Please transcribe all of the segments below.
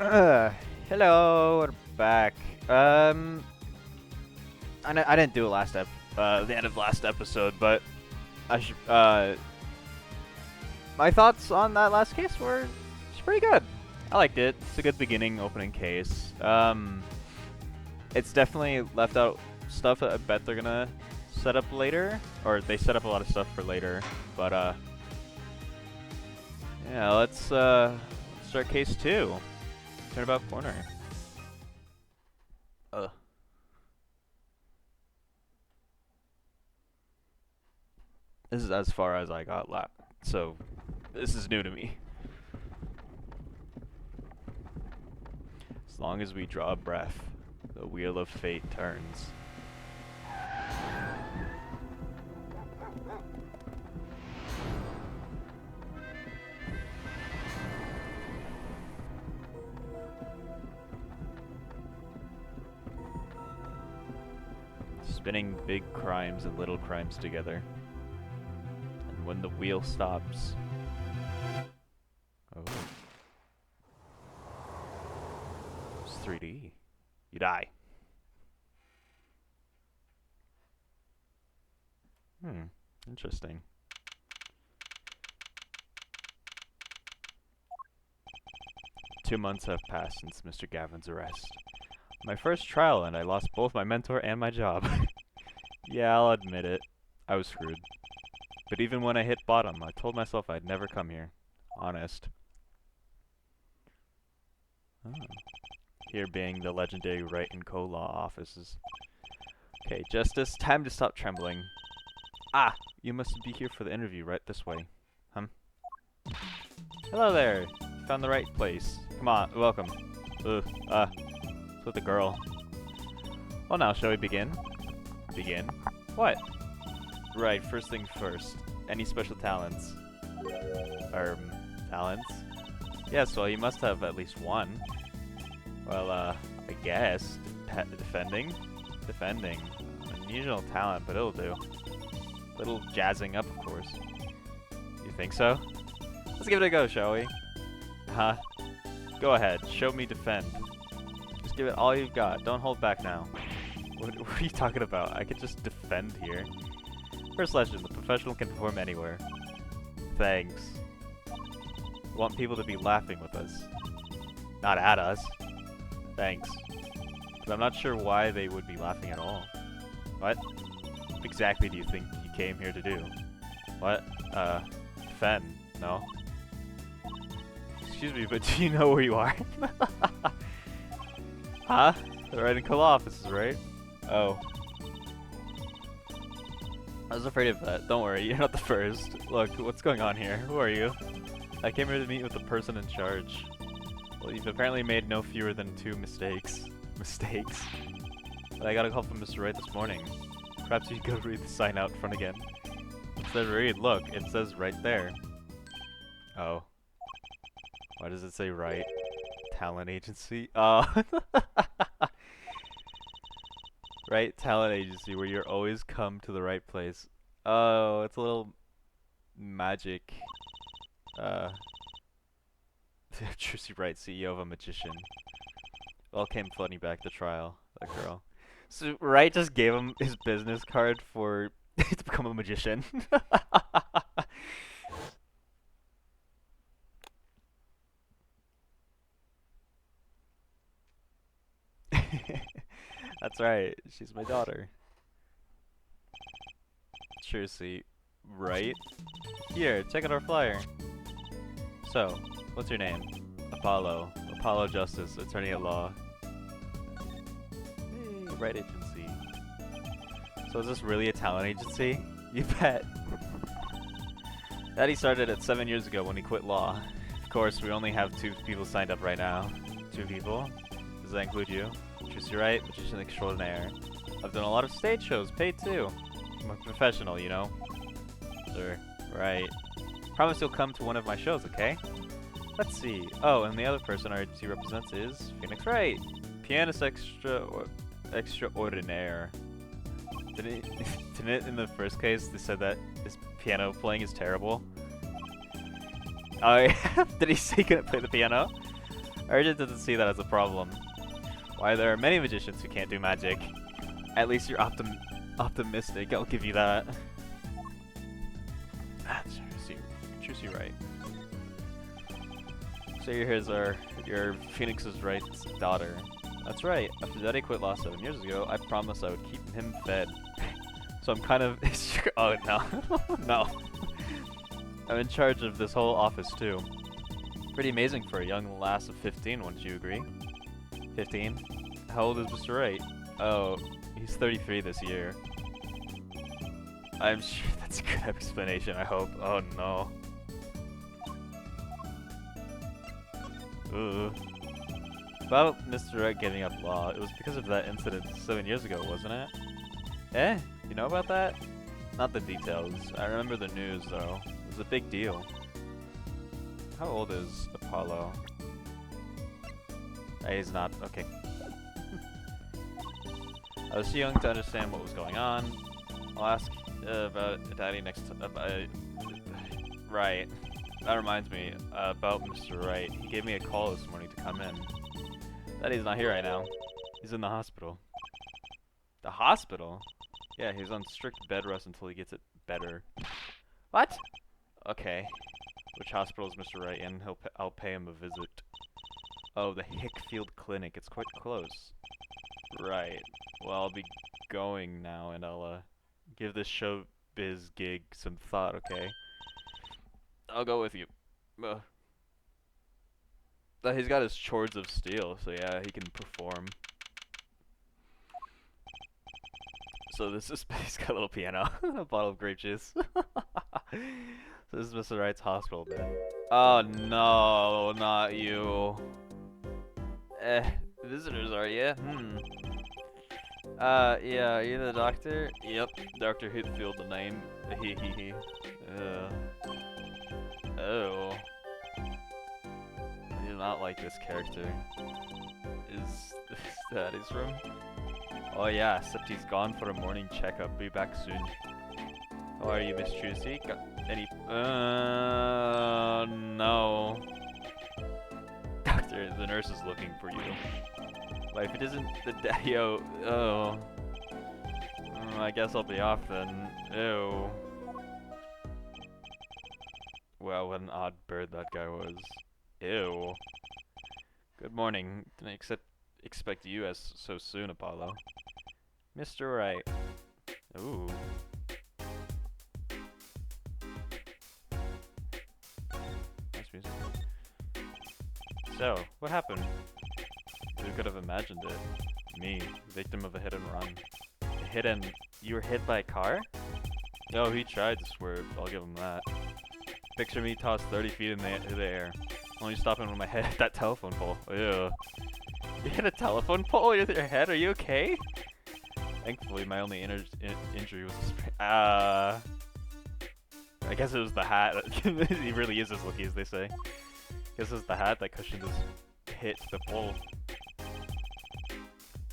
Hello, we're back. I didn't do it the end of last episode, but I should, my thoughts on that last case were it's pretty good. I liked it. It's a good beginning opening case. It's definitely left out stuff that I bet they're gonna set up later, or they set up a lot of stuff for later. But yeah, let's start case 2. Turnabout corner. This is as far as I got so this is new to me. As long as we draw a breath, the wheel of fate turns. Spinning big crimes and little crimes together. And when the wheel stops... Oh. It's 3D. You die. Interesting. Two months have passed since Mr. Gavin's arrest. My first trial, and I lost both my mentor and my job. Yeah, I'll admit it. I was screwed. But even when I hit bottom, I told myself I'd never come here. Honest. Oh. Here being the legendary Wright & Co. law offices. Okay, Justice, time to stop trembling. Ah! You must be here for the interview, right this way. Hello there! Found the right place. Come on, welcome. It's with the girl. Well now, shall we begin? Begin? What? Right, first thing first. Any special talents? Talents? Yes, well, you must have at least one. Well, I guess. Defending? Defending. Unusual talent, but it'll do. Little jazzing up, of course. You think so? Let's give it a go, shall we? Huh? Go ahead, show me defend. Just give it all you've got. Don't hold back now. What are you talking about? I could just defend here. First legend, the professional can perform anywhere. Thanks. We want people to be laughing with us. Not at us. Thanks. But I'm not sure why they would be laughing at all. What? What exactly do you think you came here to do? What? Defend. No? Excuse me, but do you know where you are? Huh? The Wright & Co. offices, right? Oh. I was afraid of that. Don't worry, you're not the first. Look, what's going on here? Who are you? I came here to meet with the person in charge. Well, you've apparently made no fewer than 2 mistakes. Mistakes? But I got a call from Mr. Wright this morning. Perhaps you could read the sign out front again. It says read. Look, it says right there. Oh. Why does it say Wright? Talent agency? Oh. Right talent agency where you're always come to the right place. Oh, it's a little magic. Tracy Wright, CEO of a magician. All came flooding back to trial. That girl. So Wright just gave him his business card for to become a magician. That's right. She's my daughter. Seriously, right? Here, check out our flyer. So, what's your name? Apollo. Apollo Justice, attorney at law. Hey, Wright Agency. So is this really a talent agency? You bet. Daddy started it 7 years ago when he quit law. Of course, we only have 2 people signed up right now. 2 people? Does that include you? Tracy Wright, magician extraordinaire. I've done a lot of stage shows, paid too. I'm a professional, you know. Sure, right. Promise you'll come to one of my shows, okay? Let's see. Oh, and the other person our agency represents is Phoenix Wright. Pianist extraordinaire. Didn't it in the first case they said that his piano playing is terrible? Oh, yeah. Did he say he couldn't play the piano? Urgent doesn't see that as a problem. Why there are many magicians who can't do magic. At least you're optimistic, I'll give you that. Ah, Trucy Wright. So you're Phoenix Wright's daughter. That's right. After Daddy quit Law 7 years ago, I promised I would keep him fed. So I'm kind of... oh no. No. I'm in charge of this whole office too. Pretty amazing for a young lass of 15, wouldn't you agree? 15? How old is Mr. Wright? Oh, he's 33 this year. I'm sure that's a good explanation, I hope. Oh no. Ooh. About Mr. Wright giving up law, it was because of that incident 7 years ago, wasn't it? Eh? You know about that? Not the details. I remember the news though. It was a big deal. How old is Apollo? He's not. Okay. I was too young to understand what was going on. I'll ask about Daddy next time. Right. That reminds me about Mr. Wright. He gave me a call this morning to come in. Daddy's not here right now. He's in the hospital. The hospital? Yeah, he's on strict bed rest until he gets it better. What? Okay. Which hospital is Mr. Wright in? I'll pay him a visit. Oh, the Hickfield Clinic. It's quite close. Right. Well, I'll be going now, and I'll give this showbiz gig some thought, okay? I'll go with you. He's got his chores of steel, so yeah, he can perform. So this is, he's got a little piano, a bottle of grape juice. So this is Mr. Wright's hospital bed. Oh no, not you. Visitors are you? Yeah, are you the doctor? Yep, Dr. Hitfield the name. Hehehe. Oh. I do not like this character. Is that his room? Oh yeah, except he's gone for a morning checkup. Be back soon. How are you, Miss Trucy? Got any... no. Doctor, the nurse is looking for you. But if it isn't the daddy-o... oh. I guess I'll be off then. Ew. Wow, what an odd bird that guy was. Ew. Good morning. Didn't expect you as so soon, Apollo. Mr. Wright. Ooh. Nice music. So, what happened? Who could have imagined it? Me, victim of a hit and run. You were hit by a car? No, he tried to swerve. I'll give him that. Picture me tossed 30 feet in the air. Only stopping when my head hit that telephone pole. Ew. You hit a telephone pole with your head? Are you okay? Thankfully, my only injury was a sprain. I guess it was the hat. He really is as lucky as they say. Guess it was the hat that cushioned his hit the pole.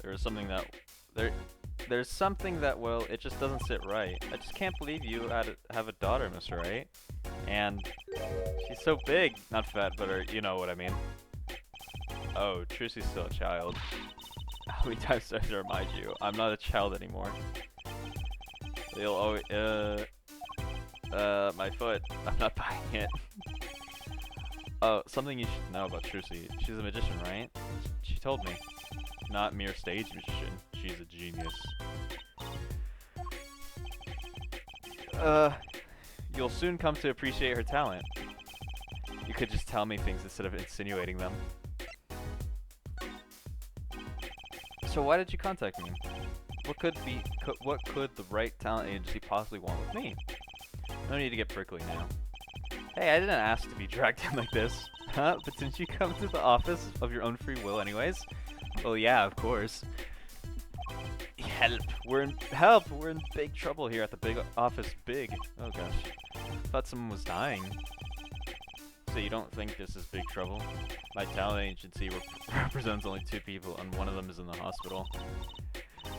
There's something that, well, it just doesn't sit right. I just can't believe you have a daughter, Mr. Wright. And she's so big. Not fat, but you know what I mean. Oh, Trucy's still a child. How many times do I have to remind you? I'm not a child anymore. You'll always, my foot. I'm not buying it. Oh, something you should know about Trucy. She's a magician, right? She told me. Not mere stage magician. She's a genius. You'll soon come to appreciate her talent. You could just tell me things instead of insinuating them. So why did you contact me? What could the Wright Talent Agency possibly want with me? No need to get prickly now. Hey, I didn't ask to be dragged in like this. Huh? But didn't you come to the office of your own free will anyways? Well, yeah, of course. Help! We're in big trouble here at the big office. Big. Oh gosh. Thought someone was dying. So you don't think this is big trouble? My talent agency represents only 2 people, and one of them is in the hospital.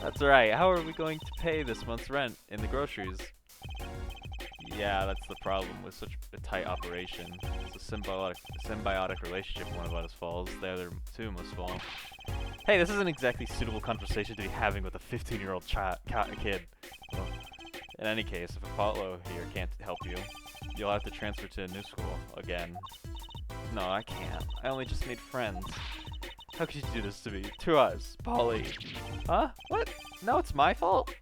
That's right. How are we going to pay this month's rent in the groceries? Yeah, that's the problem with such a tight operation. It's a symbiotic relationship when one of us falls. The other two must fall. Hey, this isn't exactly suitable conversation to be having with a 15-year-old kid. Well, in any case, if Apollo here can't help you, you'll have to transfer to a new school again. No, I can't. I only just made friends. How could you do this to me? To us, Polly. Huh? What? No, it's my fault?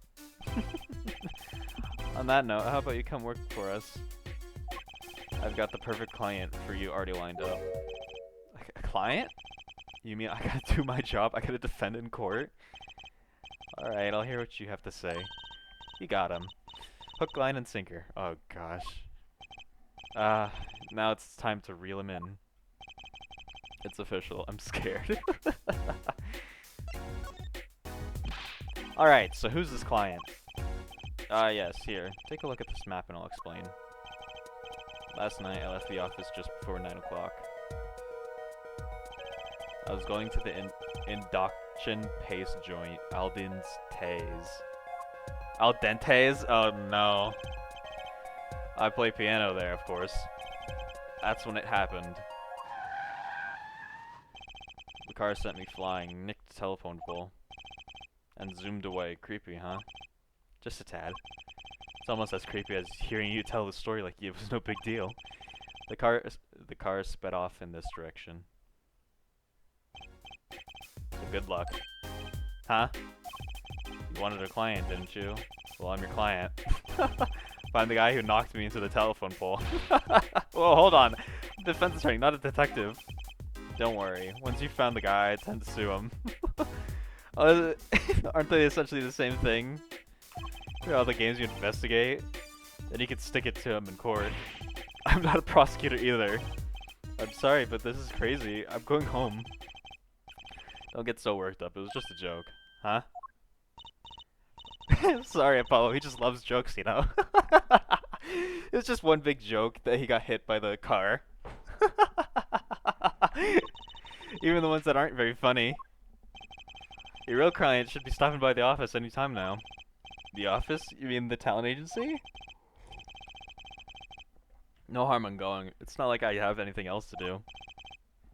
On that note, how about you come work for us? I've got the perfect client for you already lined up. A client? You mean I gotta do my job? I gotta defend in court? Alright, I'll hear what you have to say. You got him. Hook, line, and sinker. Oh gosh. Now it's time to reel him in. It's official. I'm scared. Alright, so who's this client? Yes, here. Take a look at this map and I'll explain. Last night, I left the office just before 9 o'clock. I was going to the induction paste joint, Al Dente's. Al Dente's? Oh no. I play piano there, of course. That's when it happened. The car sent me flying, nicked the telephone pole, and zoomed away. Creepy, huh? Just a tad. It's almost as creepy as hearing you tell the story like it was no big deal. The car sped off in this direction. So good luck. Huh? You wanted a client, didn't you? Well, I'm your client. Find the guy who knocked me into the telephone pole. Whoa, hold on. Defense attorney, not a detective. Don't worry. Once you've found the guy, I tend to sue him. Aren't they essentially the same thing? You know, all the games you investigate, then you can stick it to him in court. I'm not a prosecutor either. I'm sorry, but this is crazy. I'm going home. Don't get so worked up. It was just a joke. Huh? Sorry, Apollo. He just loves jokes, you know? It's just one big joke that he got hit by the car. Even the ones that aren't very funny. Your real client should be stopping by the office anytime now. The office? You mean the talent agency? No harm in going. It's not like I have anything else to do.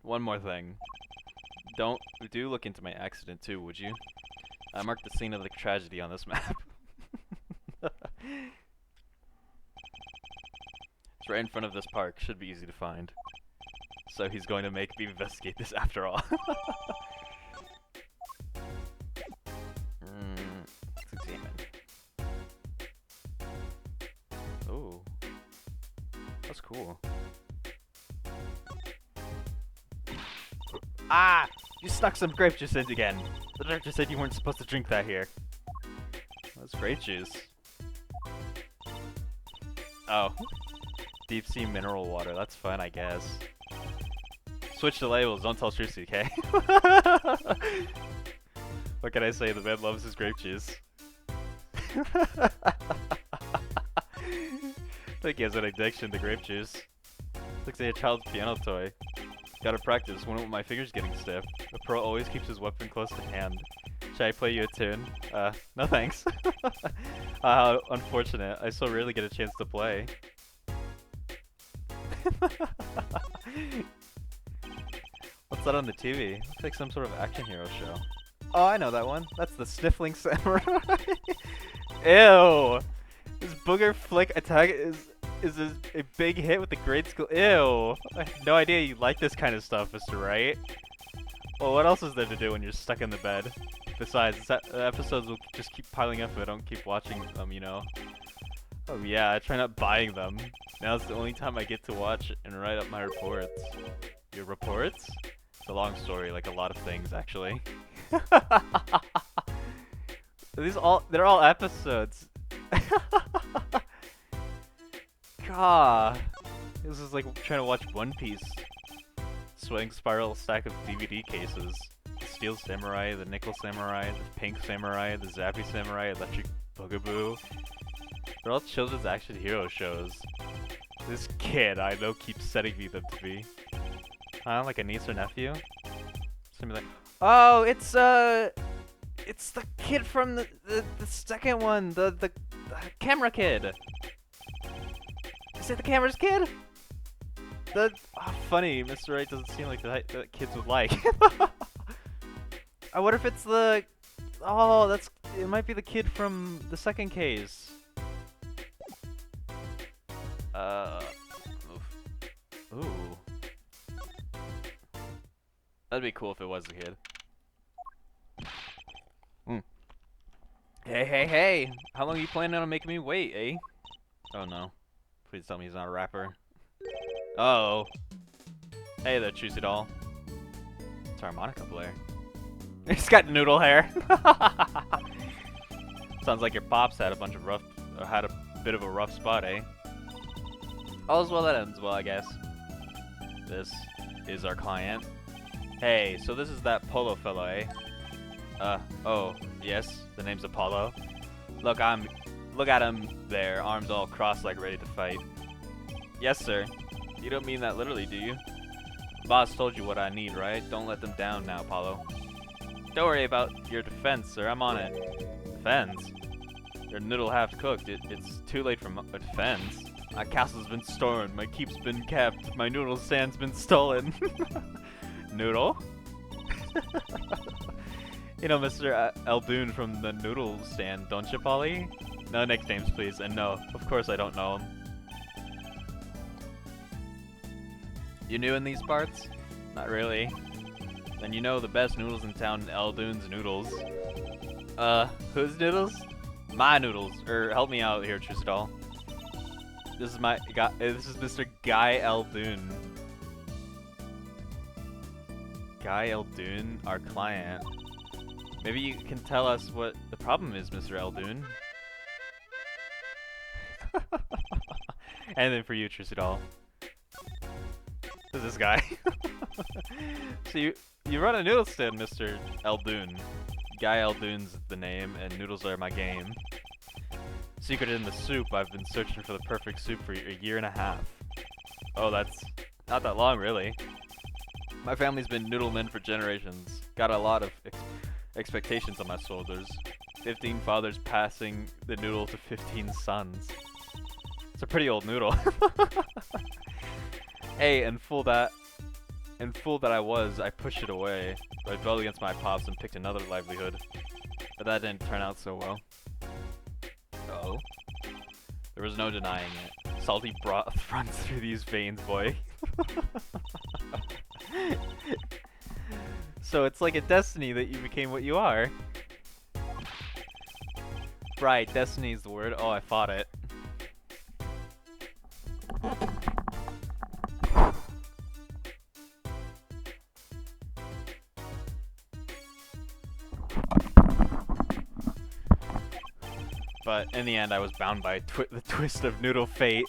One more thing. Do look into my accident too, would you? I marked the scene of the tragedy on this map. It's right in front of this park. Should be easy to find. So he's going to make me investigate this after all. Let's examine. Ooh. That's cool. Ah! You stuck some grape juice in again. The doctor said you weren't supposed to drink that here. That's grape juice. Oh. Deep sea mineral water. That's fun, I guess. Switch the labels. Don't tell Trucy, okay? What can I say? The man loves his grape juice. I think he has an addiction to grape juice. Looks like a child's piano toy. Gotta practice. Wouldn't want my fingers getting stiff. The pro always keeps his weapon close to hand. Should I play you a tune? No thanks. How unfortunate. I so rarely get a chance to play. What's that on the TV? Looks like some sort of action hero show. Oh, I know that one. That's the Sniffling Samurai. Ew! This booger flick attack is a big hit with the grade school. Ew! I had no idea you like this kind of stuff, Mr. Wright. Well, what else is there to do when you're stuck in the bed? Besides, episodes will just keep piling up if I don't keep watching them, you know? Oh yeah, I try not buying them. Now it's the only time I get to watch and write up my reports. Your reports? It's a long story, like a lot of things, actually. They're all episodes. God, this is like trying to watch One Piece. Swing spiral stack of DVD cases. The Steel Samurai, the Nickel Samurai, the Pink Samurai, the Zappy Samurai, Electric Boogaboo. They're all children's action hero shows. This kid I know keeps setting me them to be. Huh? Like a niece or nephew? Somebody like, oh, it's the kid from the second one, the camera kid. Is it the camera's kid? The funny, Mr. Right doesn't seem like the type that kids would like. I wonder if it's the... Oh, it might be the kid from the second case. Ooh. That'd be cool if it was the kid. Hey! How long are you planning on making me wait, eh? Oh no. Please tell me he's not a rapper. Uh-oh. Hey there, Juicy Doll. It's a harmonica player. He's got noodle hair. Sounds like your pops had a bit of a rough spot, eh? All's well that ends well, I guess. This is our client. Hey, so this is that Polo fellow, eh? Oh, yes, the name's Apollo. Look at him there, arms all crossed like ready to fight. Yes, sir. You don't mean that literally, do you? Boss told you what I need, right? Don't let them down now, Apollo. Don't worry about your defense, sir. I'm on it. Defense? Your noodle half cooked. It's too late for a defense. My castle's been stormed. My keep's been kept. My noodle stand's been stolen. Noodle? You know Mr. Eldoon from the noodle stand, don't you, Polly? No nicknames, please. And no, of course I don't know him. You new in these parts? Not really. Then you know the best noodles in town, Eldoon's Noodles. Whose noodles? My noodles. Help me out here, Tristol. This is this is Mr. Guy Eldoon. Guy Eldoon, our client. Maybe you can tell us what the problem is, Mr. Eldoon. And then for you, Tristol. Who's this guy? So you run a noodle stand, Mr. Eldoon. Guy Eldoon's the name, and noodles are my game. Secret in the soup, I've been searching for the perfect soup for a year and a half. Oh, that's not that long, really. My family's been noodlemen for generations. Got a lot of expectations on my shoulders. 15 fathers passing the noodle to 15 sons. It's a pretty old noodle. Hey, and fool that I was, I pushed it away. I rebelled against my pops and picked another livelihood. But that didn't turn out so well. Uh-oh. There was no denying it. Salty broth runs through these veins, boy. So it's like a destiny that you became what you are. Right, destiny is the word. Oh, I fought it. But in the end, I was bound by the twist of noodle fate.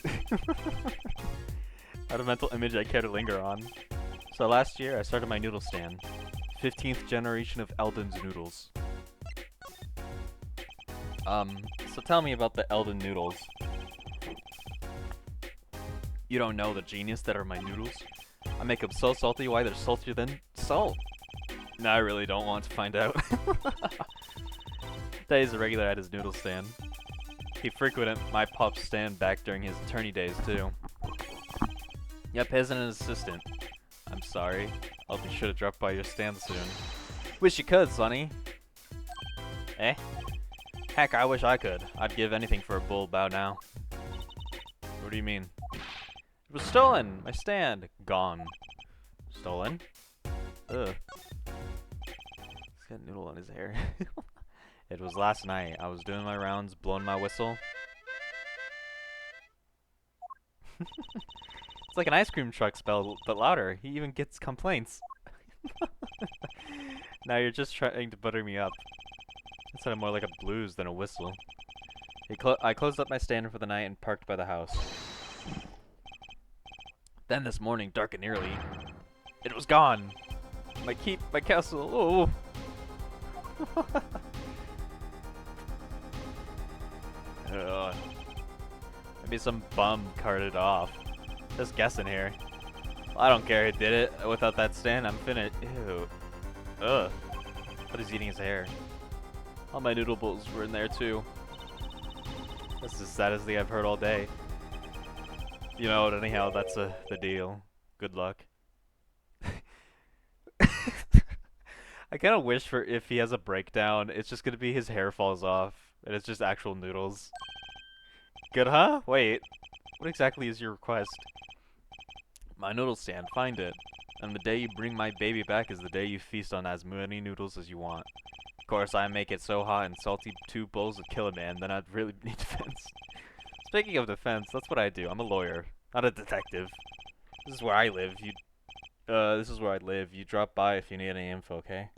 Not a mental image I care to linger on. So last year, I started my noodle stand. 15th generation of Eldoon's Noodles. So tell me about the Eldoon Noodles. You don't know the genius that are my noodles? I make them so salty, why they're saltier than salt. No, I really don't want to find out. That is a regular at his noodle stand. He frequented my pup's stand back during his attorney days, too. Yep, his and an assistant. I'm sorry. I'll be sure to drop by your stand soon. Wish you could, Sonny. Eh? Heck, I wish I could. I'd give anything for a bull bow now. What do you mean? It was stolen! My stand! Gone. Stolen? Ugh. He's got noodle on his hair. It was last night. I was doing my rounds, blowing my whistle. It's like an ice cream truck spelled, but louder. He even gets complaints. Now you're just trying to butter me up. It sounded more like a blues than a whistle. I closed up my stand for the night and parked by the house. Then this morning, dark and eerily, it was gone. My keep, my castle. Oh. Maybe some bum carted off. Just guessing here. Well, I don't care who did it. Without that stand, I'm finished. Ew. Ugh. But he's eating his hair. All my noodle bowls were in there too. That's the saddest thing I've heard all day. You know, anyhow, that's the deal. Good luck. I kind of wish for if he has a breakdown, it's just gonna be his hair falls off, and it's just actual noodles. Good, huh? Wait, what exactly is your request? My noodle stand, find it. And the day you bring my baby back is the day you feast on as many noodles as you want. Of course, I make it so hot and salty 2 bowls would kill a man, then I'd really need defense. Speaking of defense, that's what I do. I'm a lawyer, not a detective. This is where I live. This is where I live. You drop by if you need any info, okay?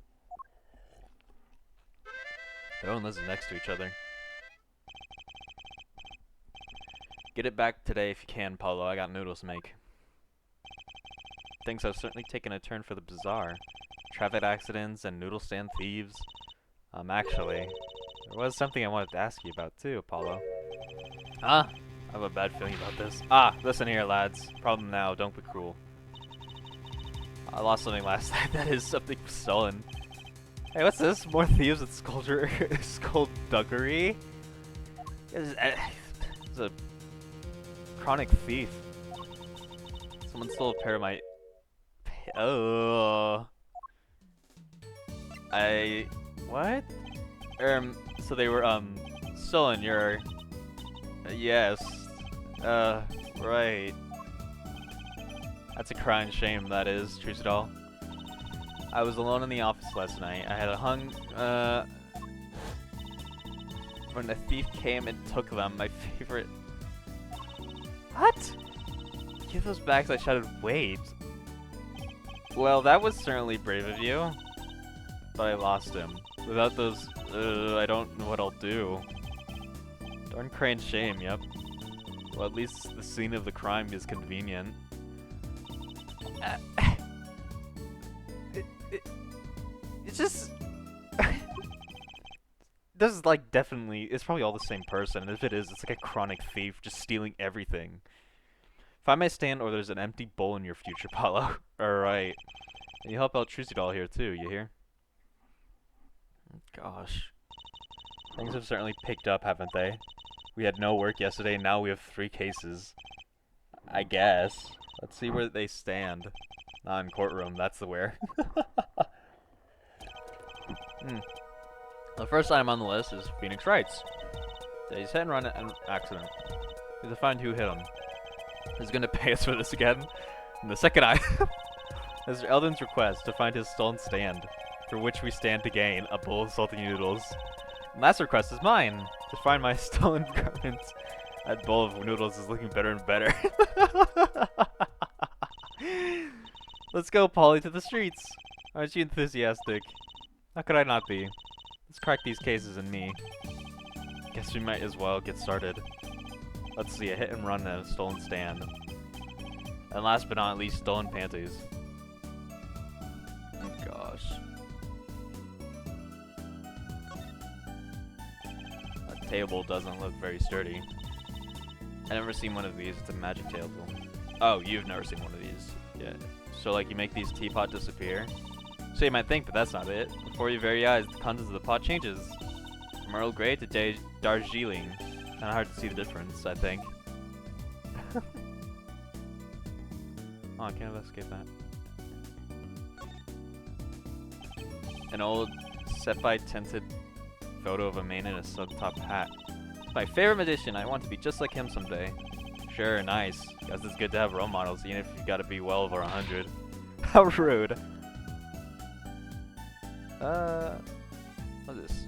They don't live next to each other. Get it back today if you can, Paulo. I got noodles to make. Things have certainly taken a turn for the bizarre. Traffic accidents and noodle stand thieves. Actually, there was something I wanted to ask you about too, Apollo. Ah, I have a bad feeling about this. Ah, listen here, lads. Problem now, don't be cruel. I lost something last night that is something stolen. Hey, what's this? More thieves with skullduggery? It's a chronic thief. Someone stole a pair of my... Oh. What? So they were, stolen your... yes. Right. That's a crying shame, that is, Trucidol. I was alone in the office last night. I had when the thief came and took them, my favorite... What? Give those back, I shouted, wait. Well, that was certainly brave of you. But I lost him. Without those, I don't know what I'll do. Darn crying shame, yep. Well, at least the scene of the crime is convenient. It's just... This is like definitely... It's probably all the same person. And if it is, it's like a chronic thief just stealing everything. Find my stand or there's an empty bowl in your future, Paulo. Alright. And you help out Trucidol here too, you hear? Gosh. Things have certainly picked up, haven't they? We had no work yesterday, now we have 3 cases. I guess. Let's see where they stand. Not in courtroom, that's the where. The first item on the list is Phoenix Wrights. He's hit and run an accident. We have to find who hit him. He's gonna pay us for this again. And the second item is Eldon's request to find his stolen stand, for which we stand to gain a bowl of salty noodles. And last request is mine, to find my stolen garment. That bowl of noodles is looking better and better. Let's go, Polly, to the streets. Aren't you enthusiastic? How could I not be? Let's crack these cases and me. Guess we might as well get started. Let's see, a hit and run and a stolen stand. And last but not least, stolen panties. Oh gosh. That table doesn't look very sturdy. I've never seen one of these, it's a magic table. Oh, you've never seen one of these. Yeah. So like you make these teapot disappear. So you might think, but that's not it. Before your very eyes, the contents of the pot changes. From Earl Grey to Darjeeling. Kinda hard to see the difference, I think. Oh, I can't escape that. An old Seppi tinted photo of a man in a sub-top hat. My favorite magician, I want to be just like him someday. Sure, nice. Guess it's good to have role models, even if you gotta be well over 100. How rude. What's this?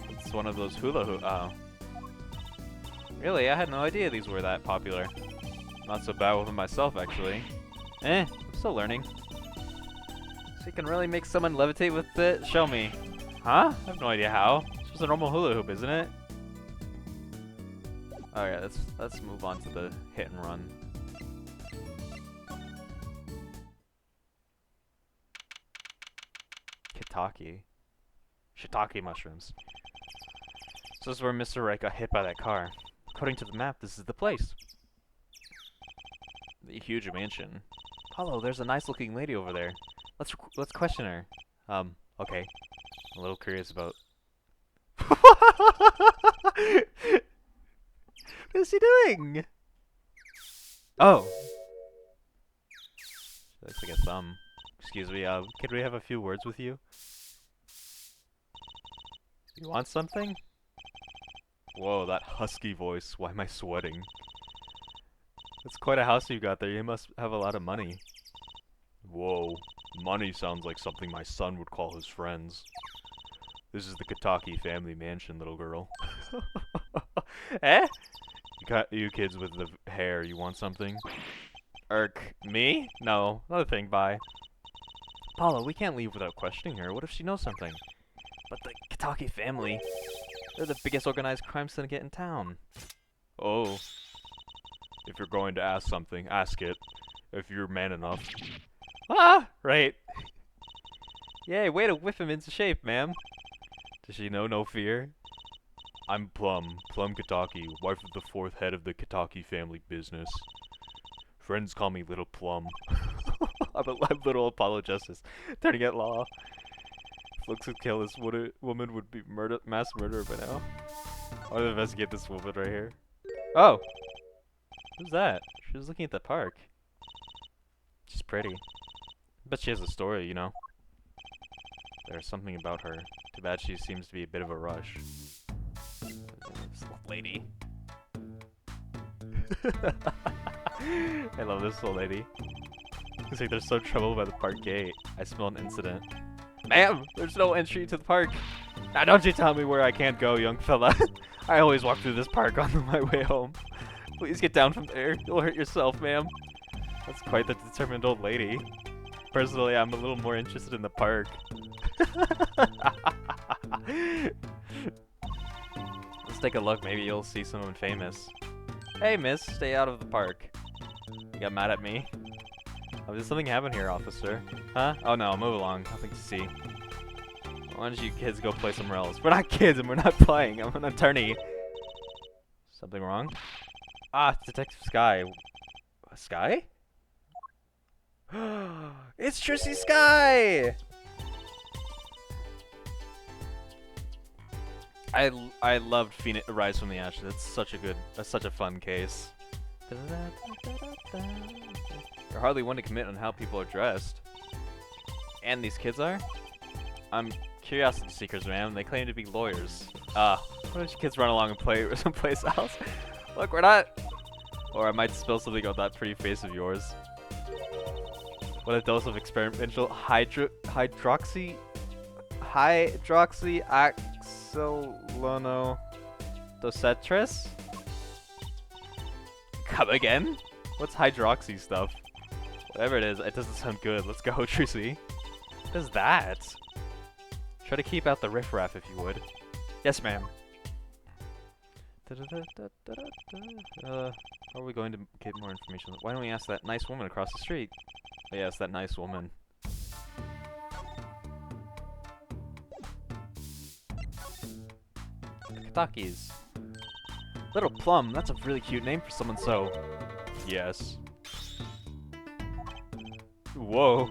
It's one of those hula hoop. Oh. Really? I had no idea these were that popular. Not so bad with them myself, actually. I'm still learning. So you can really make someone levitate with it? Show me. Huh? I have no idea how. It's just a normal hula hoop, isn't it? Alright, let's move on to the hit and run. Shiitake mushrooms. So this is where Mr. Wright got hit by that car. According to the map, this is the place. The huge mansion. Paulo, there's a nice looking lady over there. Let's question her. Okay. I'm a little curious about... What is he doing? Oh. Looks like a thumb. Excuse me, could we have a few words with you? You want something? Whoa, that husky voice. Why am I sweating? It's quite a house you got there. You must have a lot of money. Whoa. Money sounds like something my son would call his friends. This is the Kitaki family mansion, little girl. Eh? You kids with the hair, you want something? Me? No. Another thing, bye. Paula, we can't leave without questioning her. What if she knows something? But the Kitaki family, they're the biggest organized crime syndicate in town. Oh. If you're going to ask something, ask it. If you're man enough. Ah! Right. Yay, way to whip him into shape, ma'am. Does she know no fear? I'm Plum Kitaki, wife of the 4th head of the Kitaki family business. Friends call me Little Plum. I'm a little Apollo Justice, turning at law. If looks could kill, this woman would be mass murderer by now. I want to investigate this woman right here. Oh! Who's that? She was looking at the park. She's pretty. Bet she has a story, you know. There's something about her. Too bad she seems to be a bit of a rush. This lady. I love this old lady. Looks like there's so trouble by the park gate. I smell an incident. Ma'am, there's no entry to the park. Now don't you tell me where I can't go, young fella. I always walk through this park on my way home. Please get down from there. You'll hurt yourself, ma'am. That's quite the determined old lady. Personally, I'm a little more interested in the park. Let's take a look. Maybe you'll see someone famous. Hey, miss. Stay out of the park. You got mad at me? Oh, did something happen here, officer? Huh? Oh no, move along. Nothing to see. Why don't you kids go play somewhere else? We're not kids and we're not playing. I'm an attorney. Something wrong? Ah, Detective Sky. Sky? It's Trissy Sky! I loved Phoenix Rise from the Ashes. That's such a fun case. You're hardly one to commit on how people are dressed. And these kids are? I'm curiosity seekers, ma'am. They claim to be lawyers. Why don't you kids run along and play someplace else? Look, we're not. Or I might spill something on that pretty face of yours. What a dose of experimental hydroxy axolonodosetris? Come again? What's hydroxy stuff? Whatever it is, it doesn't sound good. Let's go, Trissy. What is that? Try to keep out the riffraff if you would. Yes, ma'am. How are we going to get more information? Why don't we ask that nice woman across the street? Oh, yes, that nice woman. Kitaki's. Little Plum, that's a really cute name for someone so... Yes. Whoa.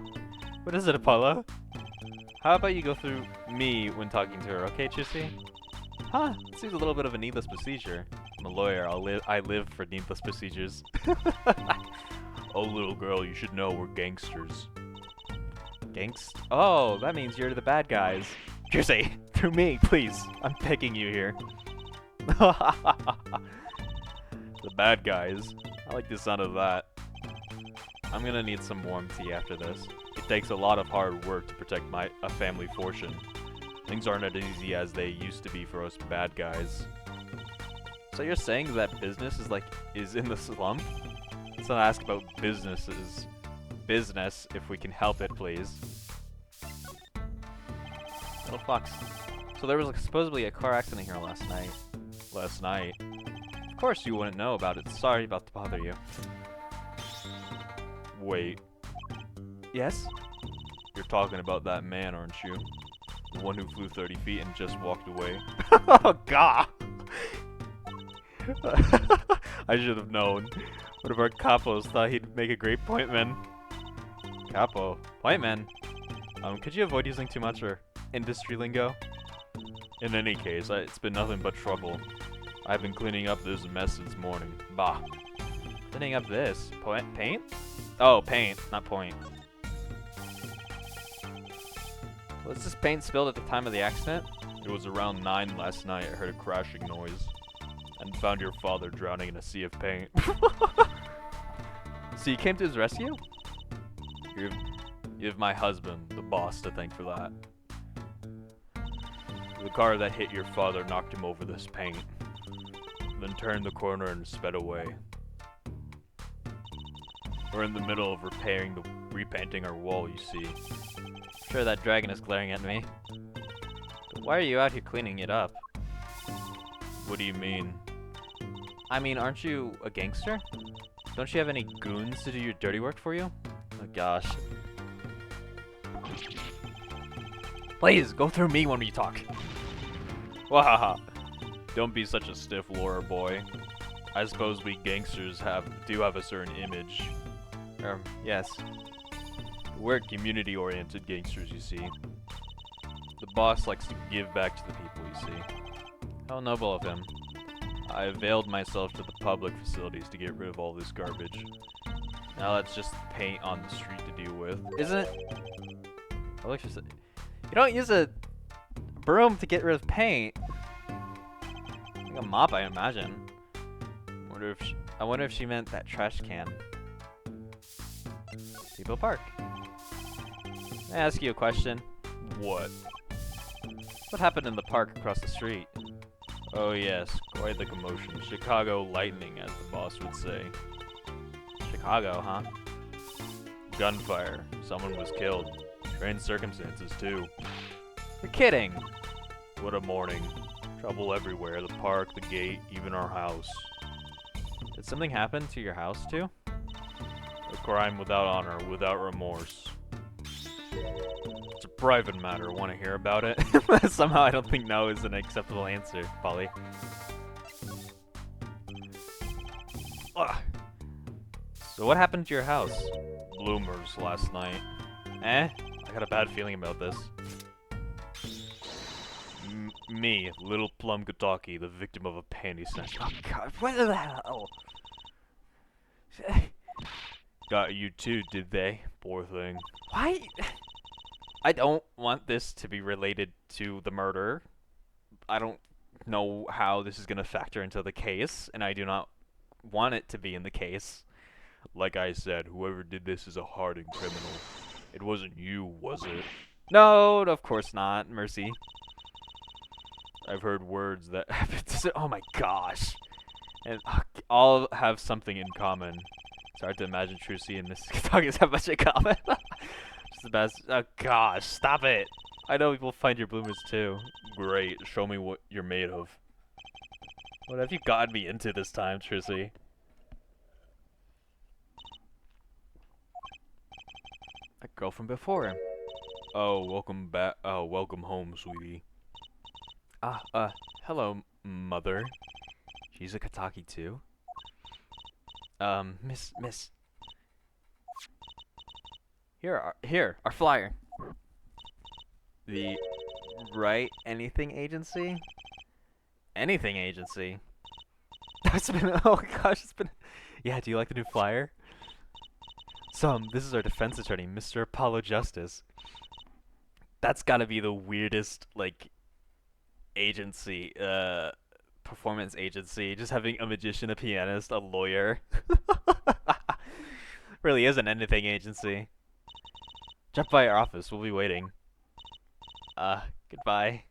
What is it, Apollo? How about you go through me when talking to her, okay, Trissy? Huh, it seems a little bit of a needless procedure. I'm a lawyer, I live for needless procedures. Oh, little girl, you should know we're gangsters. Oh, that means you're the bad guys. Trissy, through me, please. I'm begging you here. The bad guys. I like the sound of that. I'm gonna need some warm tea after this. It takes a lot of hard work to protect a family fortune. Things aren't as easy as they used to be for us bad guys. So you're saying that business is in the slump? Let's not ask about business if we can help it, please. Little fox. So there was supposedly a car accident here last night. Last night? Of course you wouldn't know about it. Sorry about to bother you. Wait. Yes? You're talking about that man, aren't you? The one who flew 30 feet and just walked away. Oh, God! I should have known. One of our capos thought he'd make a great point man. Capo? Point man? Could you avoid using too much or industry lingo? In any case, it's been nothing but trouble. I've been cleaning up this mess since morning. Bah. Cleaning up this? Paint? Oh, paint, not point. Was this paint spilled at the time of the accident? It was around 9 last night. I heard a crashing noise. And found your father drowning in a sea of paint. So you came to his rescue? You have my husband, the boss, to thank for that. The car that hit your father knocked him over this paint. Then turned the corner and sped away. We're in the middle of repainting our wall, you see. Sure, that dragon is glaring at me. But why are you out here cleaning it up? What do you mean? I mean, aren't you a gangster? Don't you have any goons to do your dirty work for you? Oh gosh. Please, go through me when we talk. Wahaha. Don't be such a stiff Laura boy. I suppose we gangsters do have a certain image. Yes. We're community-oriented gangsters, you see. The boss likes to give back to the people, you see. How noble of him. I availed myself to the public facilities to get rid of all this garbage. Now that's just paint on the street to deal with. Isn't it? Public facility. You don't use a broom to get rid of paint. Like a mop, I imagine. I wonder if she meant that trash can. Depot Park. May I ask you a question? What? What happened in the park across the street? Oh yes, quite the commotion. Chicago lightning, as the boss would say. Chicago, huh? Gunfire. Someone was killed. Strange circumstances, too. You're kidding! What a morning. Trouble everywhere. The park, the gate, even our house. Did something happen to your house, too? A crime without honor, without remorse. It's a private matter. Want to hear about it? Somehow I don't think no is an acceptable answer, Polly. Ugh. So what happened to your house? Bloomers last night. Eh? I got a bad feeling about this. Me, little Plum Kataki, the victim of a panty snatch. Oh god, what the hell? Got you too, did they? Poor thing. Why? I don't want this to be related to the murder. I don't know how this is going to factor into the case, and I do not want it to be in the case. Like I said, whoever did this is a hardened criminal. It wasn't you, was it? No, of course not. Mercy. I've heard words that oh my gosh. And all have something in common. It's hard to imagine Trucy and Miss Kataki have much in common. Just the best. Oh gosh, stop it. I know people find your bloomers too. Great, show me what you're made of. What have you gotten me into this time, Trucy? That girl from before. Oh, welcome back. Oh, welcome home, sweetie. Hello, mother. She's a Kataki too? Miss. Here, our flyer. The Right Anything Agency? Anything Agency? That's been, oh gosh, it's been, yeah, do you like the new flyer? This is our defense attorney, Mr. Apollo Justice. That's gotta be the weirdest, like, agency, performance agency. Just having a magician, a pianist, a lawyer. Really isn't anything agency. Drop by our office, we'll be waiting. Goodbye.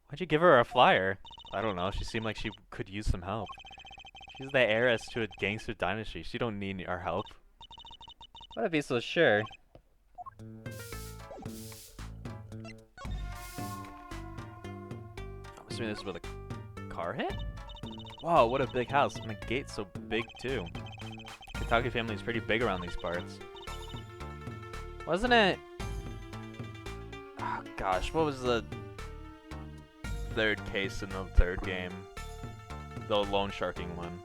Why'd you give her a flyer? I don't know, she seemed like she could use some help. She's the heiress to a gangster dynasty. She don't need our help. Why'd I be so sure? I'm assuming this is where the car hit? Wow, what a big house. And the gate's so big too. The Kataki family is pretty big around these parts. Wasn't it? Oh gosh, what was the third case in the third game? The loan sharking one.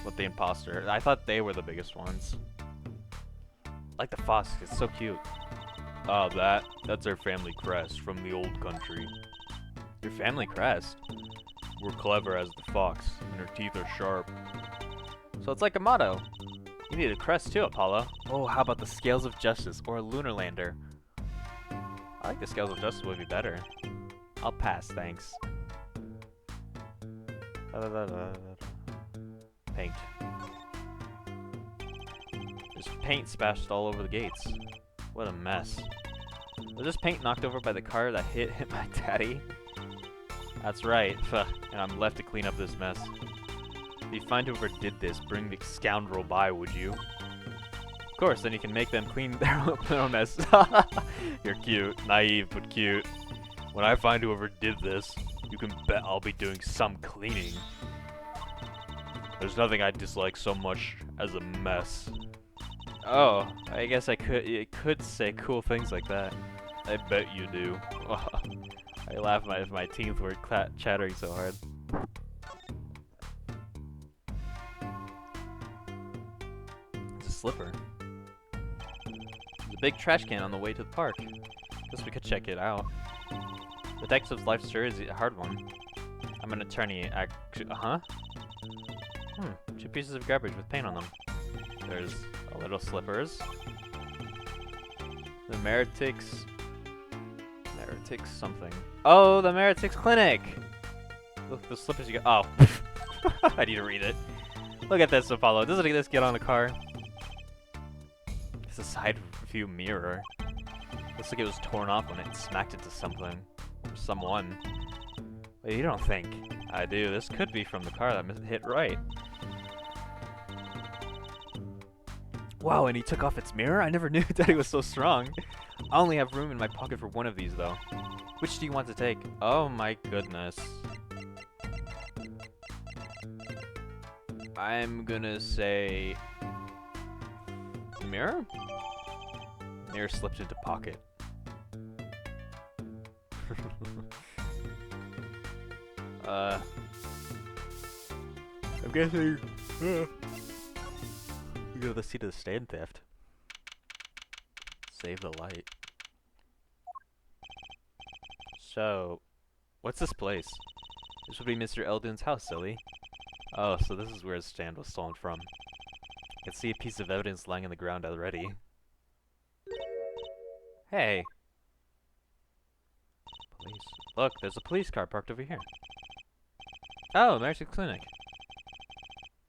With the imposter. I thought they were the biggest ones. Like the Fosk, it's so cute. Ah, that's our family crest from the old country. Your family crest? We're clever as the fox, and our teeth are sharp. So it's like a motto. You need a crest too, Apollo. Oh, how about the Scales of Justice or a Lunar Lander? I think the Scales of Justice would be better. I'll pass, thanks. Paint. There's paint splashed all over the gates. What a mess. Was this paint knocked over by the car that hit my daddy? That's right. And I'm left to clean up this mess. If you find whoever did this, bring the scoundrel by, would you? Of course, then you can make them clean their own mess. You're cute. Naive, but cute. When I find whoever did this, you can bet I'll be doing some cleaning. There's nothing I dislike so much as a mess. Oh, I guess I could say cool things like that. I bet you do. I laughed if my teeth were chattering so hard. It's a slipper. There's a big trash can on the way to the park. Guess we could check it out. The detective's life sure is a hard one. I'm an attorney. Two pieces of garbage with paint on them. There's a little slippers. The Meritix something. Oh, the Meritix Clinic! Look, the slippers you got. Oh. I need to read it. Look at this, Apollo. Doesn't this get on the car? It's a side view mirror. Looks like it was torn off when it smacked into something. Or someone. Wait, you don't think? I do. This could be from the car that hit right. Wow, and he took off its mirror? I never knew that he was so strong. I only have room in my pocket for one of these, though. Which do you want to take? Oh my goodness. I'm gonna say... mirror? Mirror slipped into pocket. I'm guessing... we go to the seat of the stand theft. Save the light. So, what's this place? This would be Mr. Eldon's house, silly. Oh, so this is where his stand was stolen from. I can see a piece of evidence lying on the ground already. Hey! Police. Look, there's a police car parked over here. Oh, Meritix Clinic.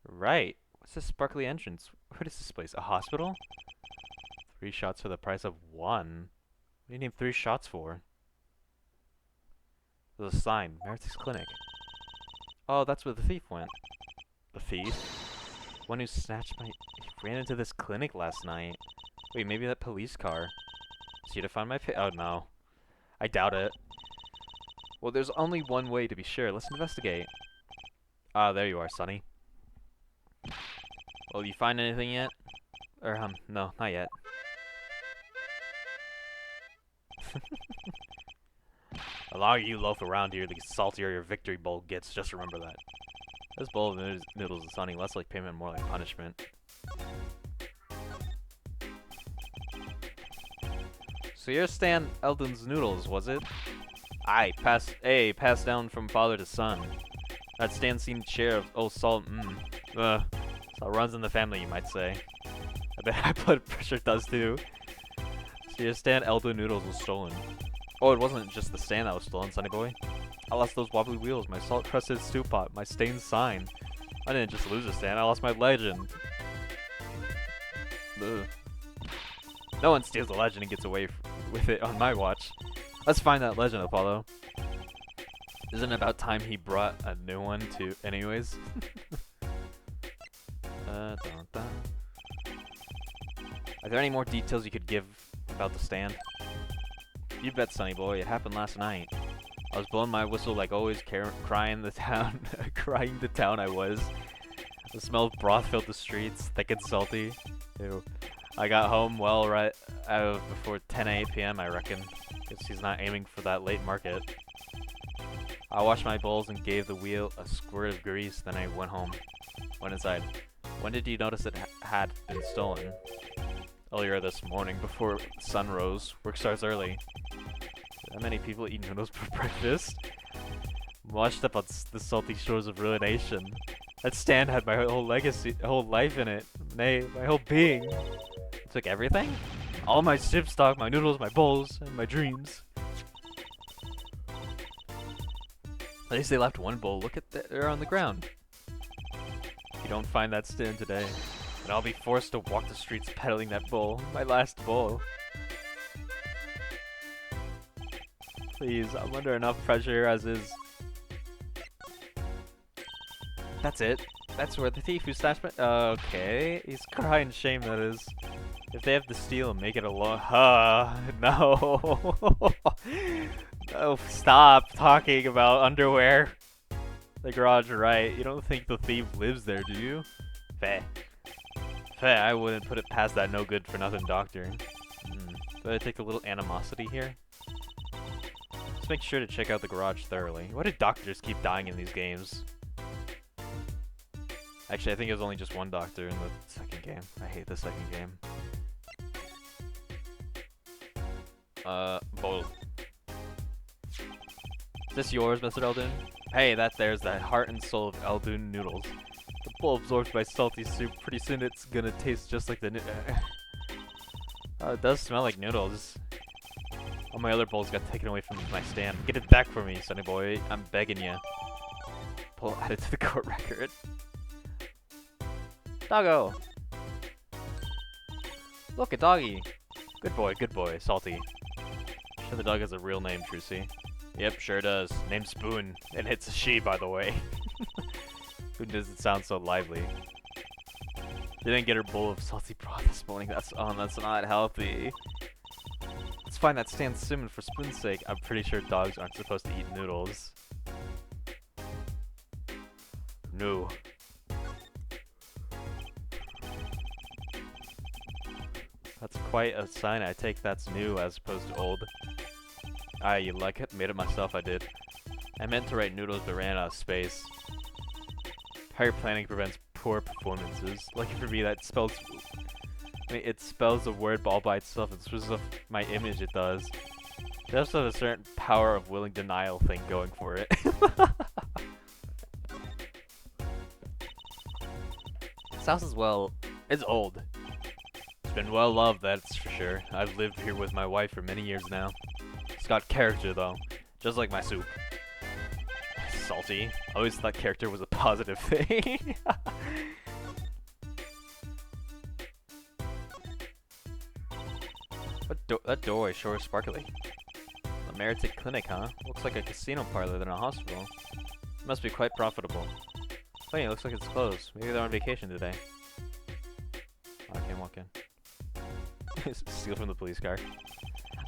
Right. What's this sparkly entrance? What is this place? A hospital? 3 shots for the price of 1. What do you need 3 shots for? There's a sign. Meritix Clinic. Oh, that's where the thief went. The thief? One who snatched my... He ran into this clinic last night. Wait, maybe that police car. Is he to find my oh, no. I doubt it. Well, there's only one way to be sure. Let's investigate. Ah, there you are, Sonny. Well, you find anything yet? Or, no, not yet. The longer you loaf around here, the saltier your victory bowl gets. Just remember that. This bowl of noodles is sounding less like payment, more like punishment. So you're Stan Eldon's noodles, was it? Aye, passed down from father to son. That Stan seemed share of old salt, so it runs in the family, you might say. I bet high blood pressure does too. So your Stan Eldon noodles was stolen. Oh, it wasn't just the stand that was stolen, sonny boy. I lost those wobbly wheels, my salt-crusted stew pot, my stained sign. I didn't just lose a stand, I lost my legend. Ugh. No one steals a legend and gets away with it on my watch. Let's find that legend, Apollo. Isn't it about time he brought a new one too, anyways? Are there any more details you could give about the stand? You bet, sonny boy. It happened last night. I was blowing my whistle like always, crying the town, crying the town I was. The smell of broth filled the streets, thick and salty. Ew. I got home well right before 10 p.m. I reckon. Guess he's not aiming for that late market. I washed my bowls and gave the wheel a squirt of grease, then I went home. Went inside. When did you notice it had been stolen? earlier this morning before the sun rose. Work starts early. How many people eat noodles for breakfast? Washed up on the salty shores of ruination. That stand had my whole legacy, whole life in it. Nay, my whole being. It took everything? All my ship stock, my noodles, my bowls, and my dreams. At least they left one bowl. Look at that, they're on the ground. If you don't find that stand today, then I'll be forced to walk the streets peddling that bowl. My last bowl. Please, I'm under enough pressure as is. That's it. That's where the thief who stashed my— okay. He's crying shame, that is. If they have to steal, make it alone. No. No, stop talking about underwear. The garage, right. You don't think the thief lives there, do you? Feh. Feh, I wouldn't put it past that no-good-for-nothing doctor. But I take a little animosity here. Just make sure to check out the garage thoroughly. Why do doctors keep dying in these games? Actually, I think it was only just one doctor in the second game. I hate the second game. Bowl. Is this yours, Mr. Eldoon? Hey, there's the heart and soul of Eldoon noodles. The bowl absorbed by salty soup. Pretty soon it's gonna taste just like the oh, it does smell like noodles. All my other bowls got taken away from my stand. Get it back for me, sonny boy. I'm begging you. Pull added to the court record. Doggo! Look, a doggy! Good boy, Salty. Sure the dog has a real name, Trucy. Yep, sure does. Name's Spoon, and it's a she, by the way. Spoon doesn't sound so lively. Didn't get her bowl of salty broth this morning. That's not healthy. Let's find that stand soon for Spoon's sake. I'm pretty sure dogs aren't supposed to eat noodles. No. That's quite a sign. I take that's new as opposed to old. Ah, you like it? Made it myself, I did. I meant to write noodles but ran out of space. Prior planning prevents poor performances. Lucky for me, that spells... I mean, it spells the word all by itself. It's just my image, it does. It also has a certain power of willing denial thing going for it. This house is, well, it's old. It's been well loved, that's for sure. I've lived here with my wife for many years now. It's got character, though. Just like my soup. Salty. I always thought character was a positive thing. That doorway sure is sparkly. A Meritic clinic, huh? Looks like a casino parlor than a hospital. It must be quite profitable. Funny, it looks like it's closed. Maybe they're on vacation today. Oh, I can't walk in. Steal from the police car.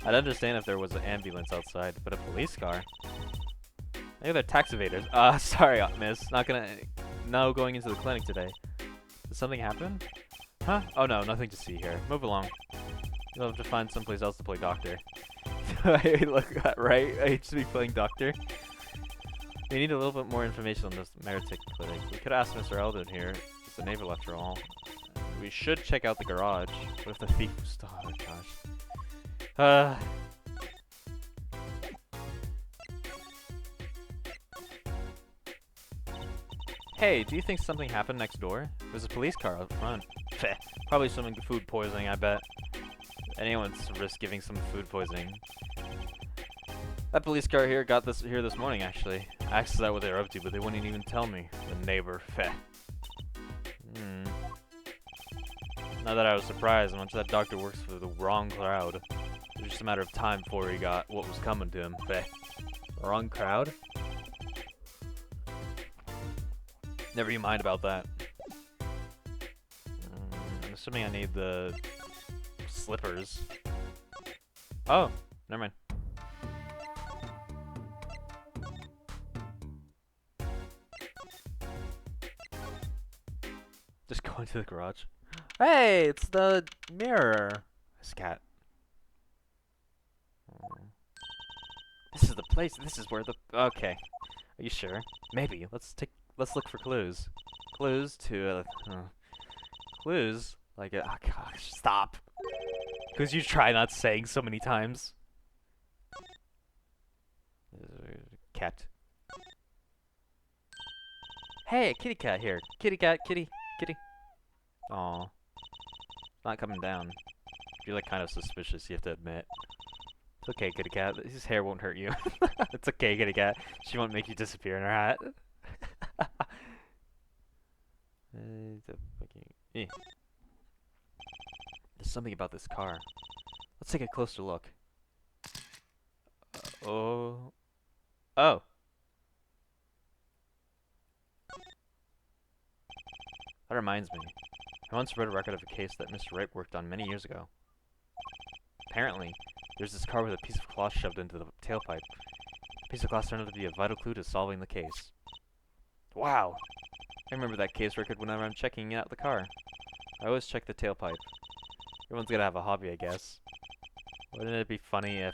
I'd understand if there was an ambulance outside, but a police car? Maybe they're tax evaders. Sorry, miss. No going into the clinic today. Did something happen? Huh? Oh no, nothing to see here. Move along. You'll have to find someplace else to play doctor. Look at that, right? I should be playing doctor. We need a little bit more information on this Meritic clinic. We could ask Mr. Eldoon here. It's a naval after all. We should check out the garage. What if the thief was still— oh gosh. Hey, do you think something happened next door? There's a police car out front. Feh. Probably some food poisoning, I bet. Anyone's risk giving some food poisoning. That police car here got here this morning, actually. I asked that what they were up to, but they wouldn't even tell me. The neighbor. Feh. Not that I was surprised, much that doctor works for the wrong crowd. It was just a matter of time before he got what was coming to him. Feh. Wrong crowd? Never you mind about that. I'm assuming I need the slippers. Oh, never mind. Just go into the garage. Hey, it's the mirror. This cat. This is the place. This is where the— okay. Are you sure? Maybe. Let's look for clues. Clues to clues like oh gosh, stop. Because you try not saying so many times. Cat. Hey, kitty cat here. Kitty cat, kitty, kitty. Aw. Not coming down. You're like kind of suspicious, you have to admit. It's okay, kitty cat. His hair won't hurt you. It's okay, kitty cat. She won't make you disappear in her hat. Eh. There's something about this car. Let's take a closer look. Oh. Oh. That reminds me. I once read a record of a case that Mr. Wright worked on many years ago. Apparently, there's this car with a piece of cloth shoved into the tailpipe. The piece of cloth turned out to be a vital clue to solving the case. Wow! I remember that case record whenever I'm checking out the car. I always check the tailpipe. Everyone's gotta have a hobby, I guess. Wouldn't it be funny if...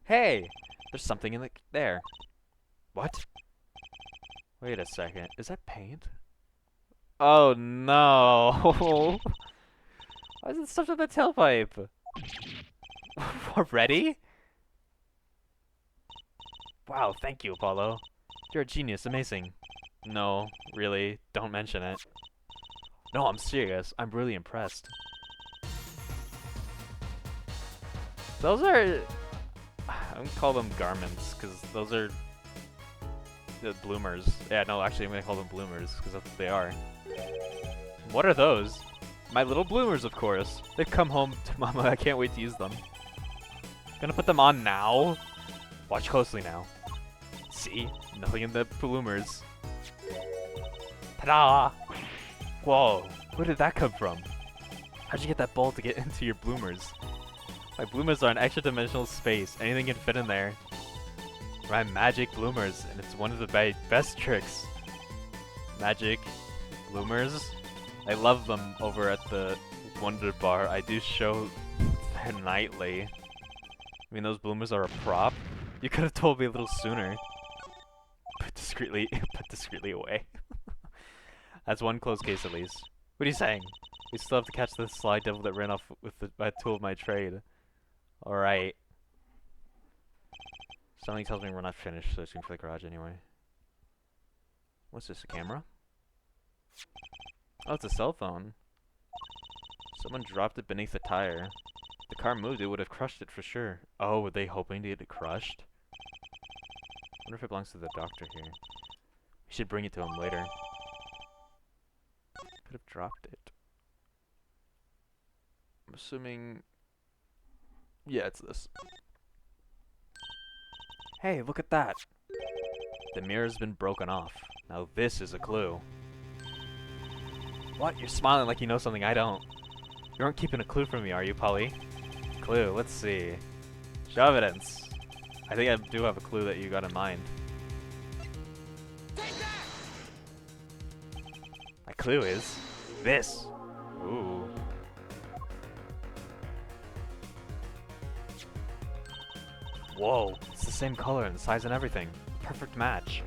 Hey! There's something in there. What? Wait a second. Is that paint? Oh no! Why is it stuffed in the tailpipe? Already? Wow, thank you, Apollo. You're a genius, amazing. No, really, don't mention it. No, I'm serious. I'm really impressed. Those are... I'm gonna call them garments, because those are... the bloomers. Yeah, no, actually I'm gonna call them bloomers, because that's what they are. What are those? My little bloomers, of course. They've come home to Mama. I can't wait to use them. Gonna put them on now. Watch closely now. See? Nothing in the bloomers. Ta-da! Whoa, where did that come from? How'd you get that ball to get into your bloomers? My bloomers are an extra dimensional space. Anything can fit in there. My magic bloomers, and it's one of the best tricks. Magic bloomers? I love them over at the Wonder Bar. I do show them nightly. I mean, those bloomers are a prop. You could have told me a little sooner. Put discreetly away. That's one closed case at least. What are you saying? We still have to catch the sly devil that ran off with my tool of my trade. Alright. Something tells me we're not finished, so it's going for the garage anyway. What's this, a camera? Oh, it's a cell phone. Someone dropped it beneath a tire. If the car moved, it would have crushed it for sure. Oh, were they hoping to get it crushed? I wonder if it belongs to the doctor here. We should bring it to him later. Could have dropped it. I'm assuming... yeah, it's this. Hey, look at that! The mirror's been broken off. Now this is a clue. What? You're smiling like you know something I don't. You aren't keeping a clue from me, are you, Polly? Clue, let's see. Show evidence. I think I do have a clue that you got in mind. My clue is this. Ooh. Whoa, it's the same color and size and everything. Perfect match.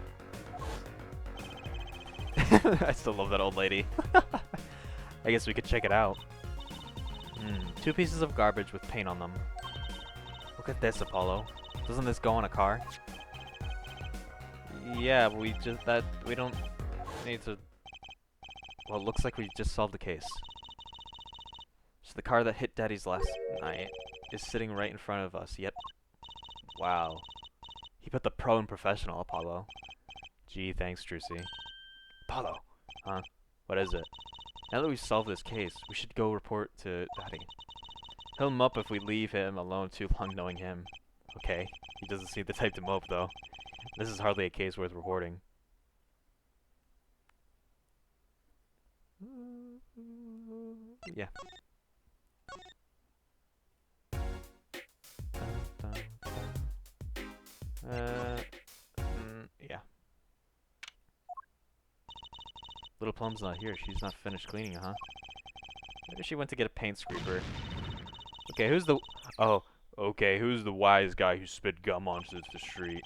I still love that old lady. I guess we could check it out. 2 pieces of garbage with paint on them. Look at this, Apollo. Doesn't this go on a car? Yeah, we don't need to... Well, it looks like we just solved the case. So the car that hit Daddy's last night is sitting right in front of us, yet... Wow. He put the pro in professional, Apollo. Gee, thanks, Drucy. Apollo! Huh? What is it? Now that we've solved this case, we should go report to Daddy. He'll mope if we leave him alone too long knowing him. Okay. He doesn't seem the type to mope, though. This is hardly a case worth reporting. Yeah. Yeah. Little Plum's not here. She's not finished cleaning, huh? Maybe she went to get a paint scraper. Okay, who's the... Oh, okay, who's the wise guy who spit gum onto the street?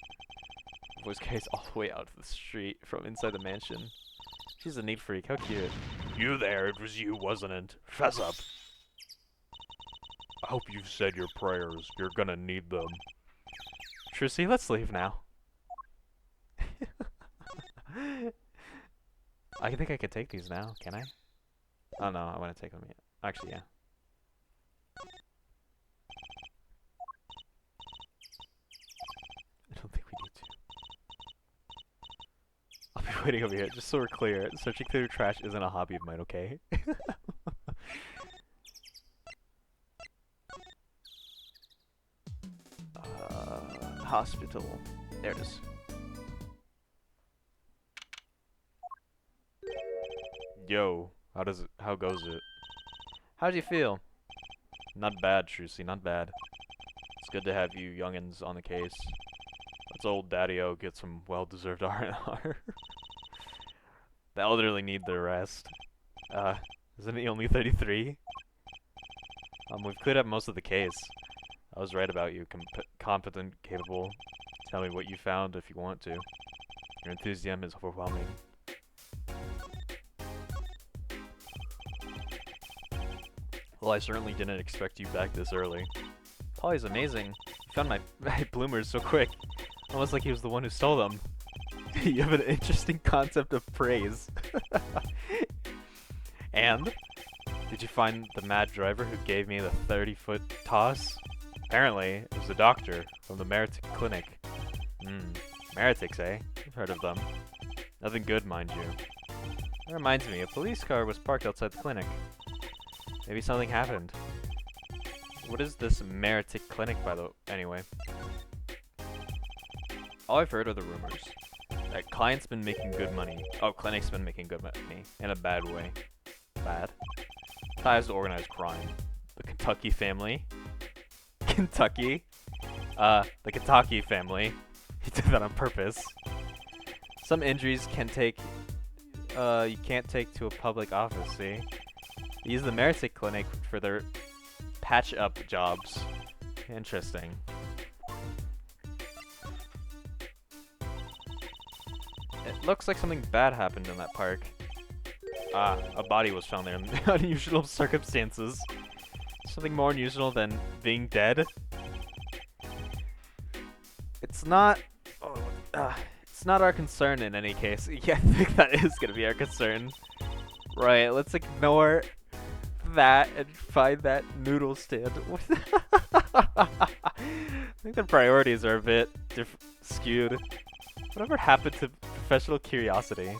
Voice carries all the way out to the street from inside the mansion. She's a neat freak. How cute. You there. It was you, wasn't it? Fess up. I hope you've said your prayers. You're gonna need them. Trucy, let's leave now. I think I can take these now, can I? Oh no, I want to take them yet. Actually, yeah. I don't think we need to. I'll be waiting over here, just so we're clear. Searching through trash isn't a hobby of mine, okay? Hospital. There it is. Yo, how goes it? How do you feel? Not bad, Trucy, not bad. It's good to have you youngins on the case. Let's old Daddy-O get some well-deserved R&R. The elderly need their rest. Isn't he only 33? We've cleared up most of the case. I was right about you. Competent, capable. Tell me what you found if you want to. Your enthusiasm is overwhelming. Well, I certainly didn't expect you back this early. Polly's amazing. He found my bloomers so quick. Almost like he was the one who stole them. You have an interesting concept of praise. And? Did you find the mad driver who gave me the 30-foot toss? Apparently, it was the doctor from the Meritic Clinic. Meritics, eh? I've heard of them. Nothing good, mind you. That reminds me, a police car was parked outside the clinic. Maybe something happened. What is this Meritic Clinic, by the way? Anyway. All I've heard are the rumors. That client's been making good money. Oh, clinic's been making good money. In a bad way. Bad? Ties to organized crime. The Kentucky family. Kentucky? The Kentucky family. He did that on purpose. Some injuries can take... you can't take to a public office, see? They use the Meritic Clinic for their patch-up jobs. Interesting. It looks like something bad happened in that park. Ah, a body was found there in unusual circumstances. Something more unusual than being dead. It's not... it's not our concern in any case. Yeah, I think that is gonna be our concern. Right, let's ignore that and find that noodle stand. I think the priorities are a bit skewed. Whatever happened to professional curiosity?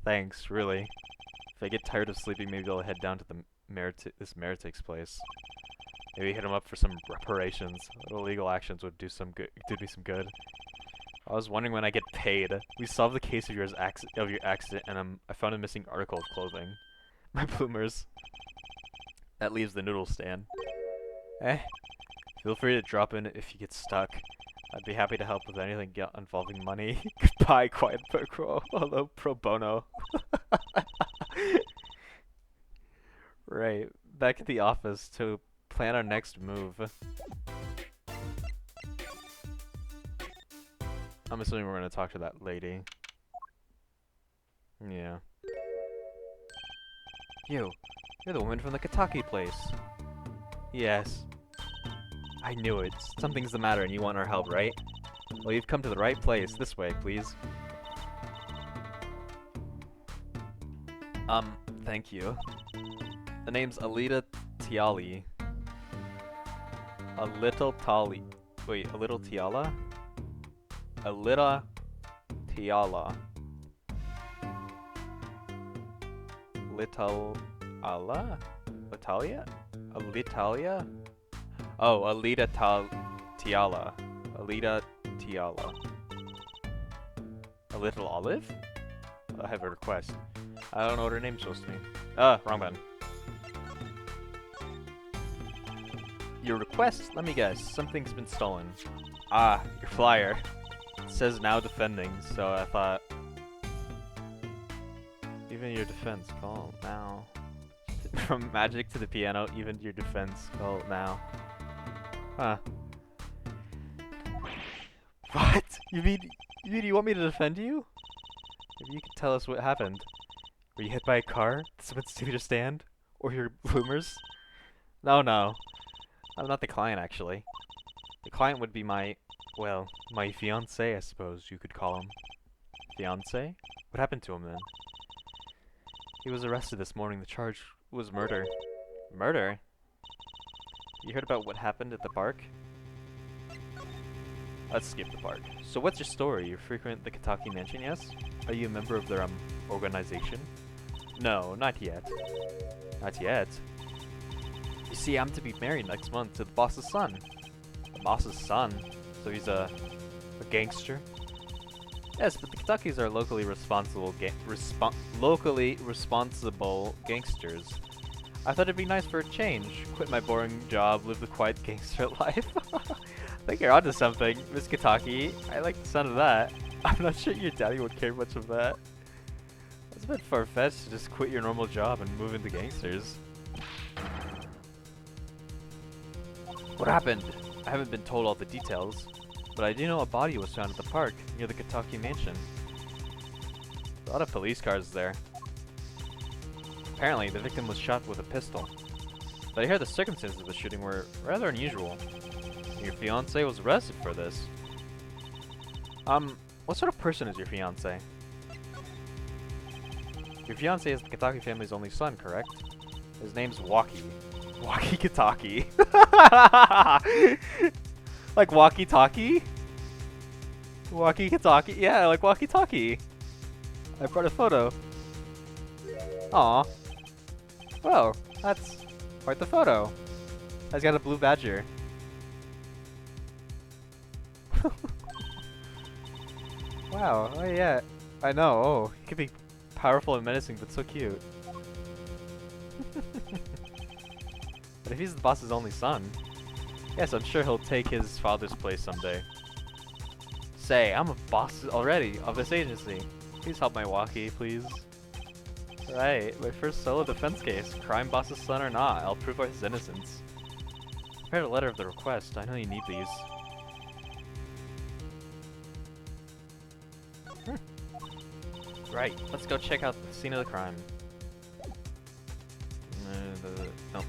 Thanks, really. If I get tired of sleeping, maybe I'll head down to the this Meritic's place. Maybe hit him up for some reparations. Little legal actions would do me some good. I was wondering when I get paid. We solved the case of your accident, and I found a missing article of clothing. My bloomers. That leaves the noodle stand. Feel free to drop in if you get stuck. I'd be happy to help with anything involving money. Goodbye, quiet pro. Hello, pro bono. Right, back at the office to plan our next move. I'm assuming we're gonna talk to that lady. Yeah. You're the woman from the Kentucky place. Yes. I knew it. Something's the matter and you want our help, right? Well, you've come to the right place. This way, please. Thank you. The name's Alita Tiali. A little Tiala? Alita Tiala. Litalia? Alitalia? Oh, Alita Tiala. Alita Tiala. A little olive? I have a request. I don't know what her name's supposed to mean. Wrong button. Your request? Let me guess. Something's been stolen. Ah, your flyer. It says now defending, so I thought... Even your defense, call now. From magic to the piano, even your defense, call now. Huh. What? You mean you want me to defend you? Maybe you could tell us what happened. Were you hit by a car? Did someone steal your stand? Or your bloomers? No, no. I'm not the client, actually. The client would be my, well, my fiancé, I suppose you could call him. Fiancé? What happened to him then? He was arrested this morning. The charge was murder. Murder? You heard about what happened at the park? Let's skip the park. So what's your story? You frequent the Kitaki Mansion, yes? Are you a member of their, organization? No, not yet. Not yet? You see, I'm to be married next month to the boss's son. The boss's son? So he's a gangster? Yes, but the Kitakis are locally responsible gangsters. I thought it'd be nice for a change. Quit my boring job, live the quiet gangster life. I think you're onto something, Miss Kitaki. I like the sound of that. I'm not sure your daddy would care much of that. It's a bit far-fetched to just quit your normal job and move into gangsters. What happened? I haven't been told all the details, but I do know a body was found at the park near the Kitaki Mansion. A lot of police cars there. Apparently, the victim was shot with a pistol. But I hear the circumstances of the shooting were rather unusual. Your fiancé was arrested for this. What sort of person is your fiancé? Your fiancé is the Kitaki family's only son, correct? His name's Waki. Waki Kitaki. Like walkie-talkie? Walkie-talkie? Yeah, like walkie-talkie. I brought a photo. Aw. Whoa, that's quite the photo. He's got a blue badger. Wow, oh yeah. I know, oh, he could be powerful and menacing, but so cute. But if he's the boss's only son, yes, I'm sure he'll take his father's place someday. Say, I'm a boss already of this agency. Please help my walkie, please. Right, my first solo defense case. Crime boss's son or not, I'll prove his innocence. Prepared a letter of the request. I know you need these. Right, let's go check out the scene of the crime. No.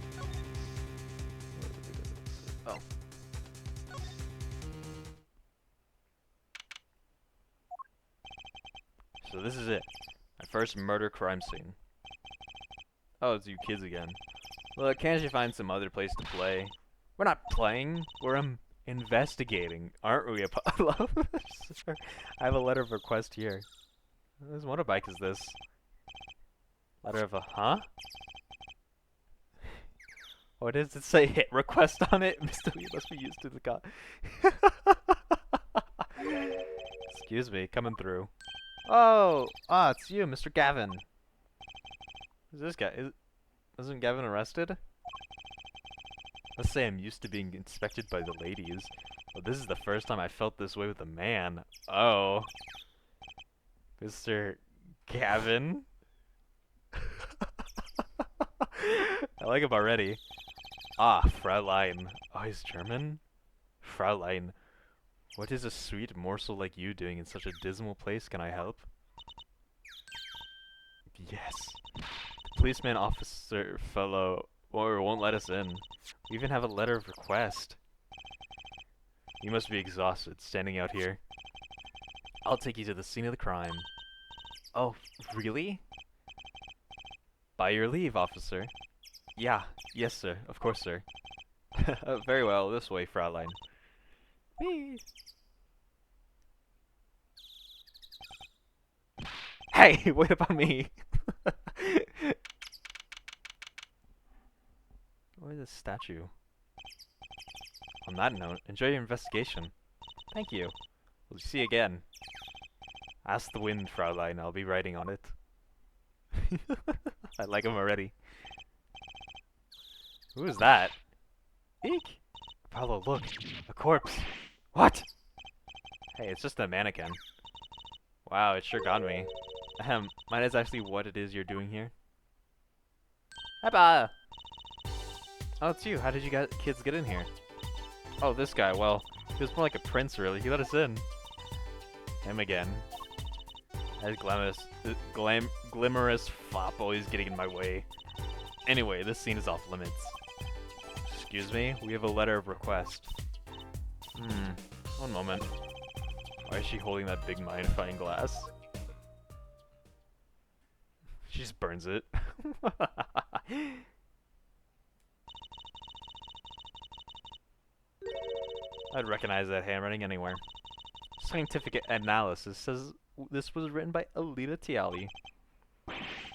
Oh. So this is it. My first murder crime scene. Oh, it's you kids again. Look, can't you find some other place to play? We're not playing, we're investigating, aren't we, Apollo? Sure. I have a letter of request here. Whose motorbike is this? Letter of a huh? What does it say? Hit request on it? Mr. We must be used to the car. Excuse me, coming through. Oh, it's you, Mr. Gavin. Who's this guy? Isn't Gavin arrested? Let's say I'm used to being inspected by the ladies, but this is the first time I felt this way with a man. Oh. Mr. Gavin? I like him already. Ah, Fraulein. Oh, he's German? Fraulein. What is a sweet morsel like you doing in such a dismal place? Can I help? Yes. The policeman officer fellow won't let us in. We even have a letter of request. You must be exhausted standing out here. I'll take you to the scene of the crime. Oh, really? By your leave, officer. Yeah, yes, sir. Of course, sir. Very well. This way, Fraulein. Whee! Hey, wait about me! Where's this statue? On that note, enjoy your investigation. Thank you. We'll see you again. Ask the wind, Fraulein. I'll be writing on it. I like him already. Who is that? Eek! Apollo, look! A corpse! What? Hey, it's just a mannequin. Wow, it sure got me. Ahem, mine is actually what it is you're doing here. Abba! Oh, it's you. How did you kids get in here? Oh, this guy. Well, he was more like a prince, really. He let us in. Him again. That glamorous fop always getting in my way. Anyway, this scene is off limits. Excuse me? We have a letter of request. One moment. Why is she holding that big magnifying glass? She just burns it. I'd recognize that handwriting anywhere. Scientific analysis says this was written by Alita Tiali.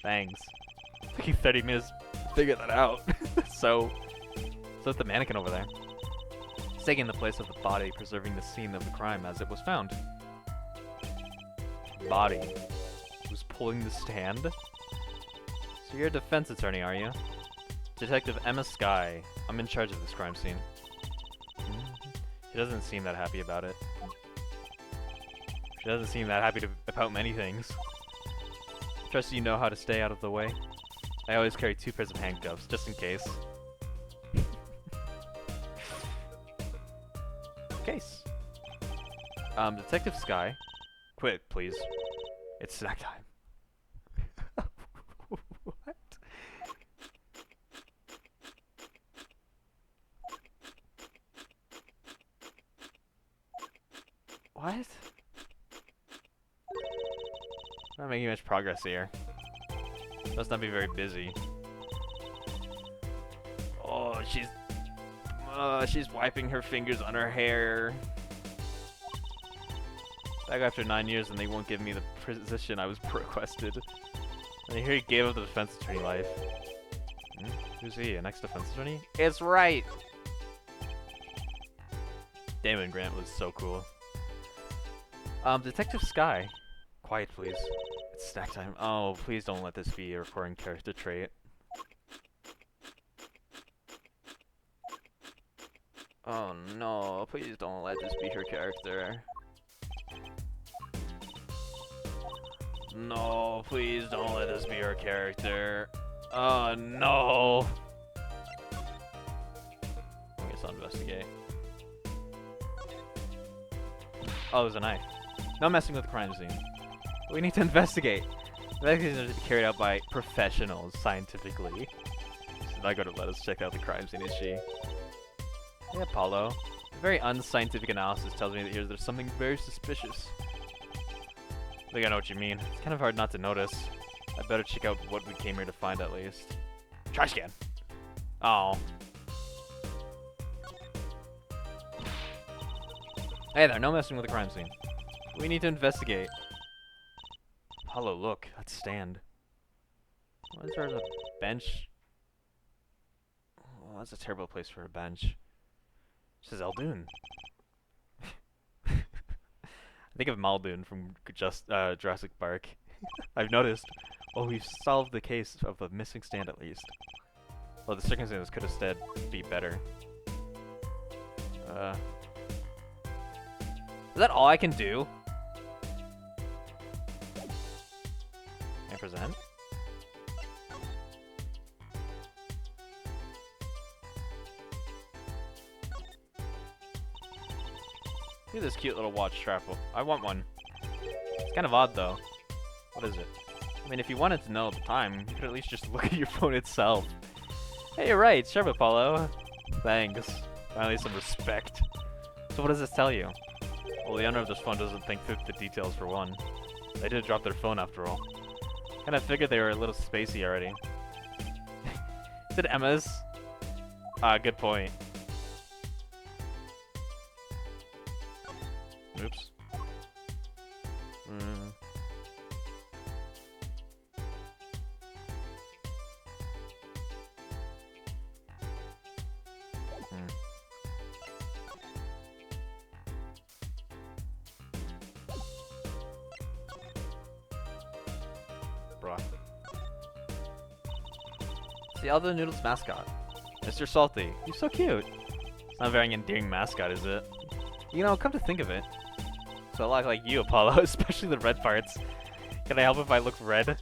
Thanks. Took you 30 minutes to figure that out. So the mannequin over there. It's taking the place of the body, preserving the scene of the crime as it was found. Body. Who's pulling the stand? So you're a defense attorney, are you? Detective Emma Skye. I'm in charge of this crime scene. She doesn't seem that happy about it. She doesn't seem that happy about many things. Trust you know how to stay out of the way. I always carry 2 pairs of handcuffs, just in case. Case. Detective Skye. Quit, please. It's snack time. What? What? Not making much progress here. Must not be very busy. Oh, she's wiping her fingers on her hair. Back after 9 years and they won't give me the position I was requested. And I hear he gave up the defense attorney life. Who's he? An ex-defense attorney? It's right! Damon Grant was so cool. Detective Skye. Quiet, please. It's snack time. Oh, please don't let this be a recurring character trait. Oh no, please don't let this be her character. No, please don't let this be her character. Oh no! I guess I'll investigate. Oh, there's a knife. No messing with the crime scene. We need to investigate. Investigations are to be carried out by professionals, scientifically. She's not going to let us check out the crime scene, is she? Yeah, Paulo. A very unscientific analysis tells me that here there's something very suspicious. I think I know what you mean. It's kind of hard not to notice. I better check out what we came here to find at least. Trash can! Oh. Hey there, no messing with the crime scene. We need to investigate. Paulo, look, that stand. Why is there a bench? Oh, that's a terrible place for a bench. This is Eldoon. I think of Muldoon from Jurassic Park. I've noticed. Well, we've solved the case of the missing stand at least. Well, the circumstances could instead be better. Is that all I can do? And present. Look at this cute little watch strap. I want one. It's kind of odd though. What is it? I mean, if you wanted to know the time, you could at least just look at your phone itself. Hey, you're right. Sure, Apollo. Thanks. Finally, some respect. So what does this tell you? Well, the owner of this phone doesn't think through the details for one. They did drop their phone after all. Kinda figured they were a little spacey already. Is it Emma's? Good point. Oops. Bruh. It's the Eldoon Noodles mascot. Mr. Salty. He's so cute. It's not a very endearing mascot, is it? You know, come to think of it. So I look like you, Apollo, especially the red parts. Can I help if I look red? Is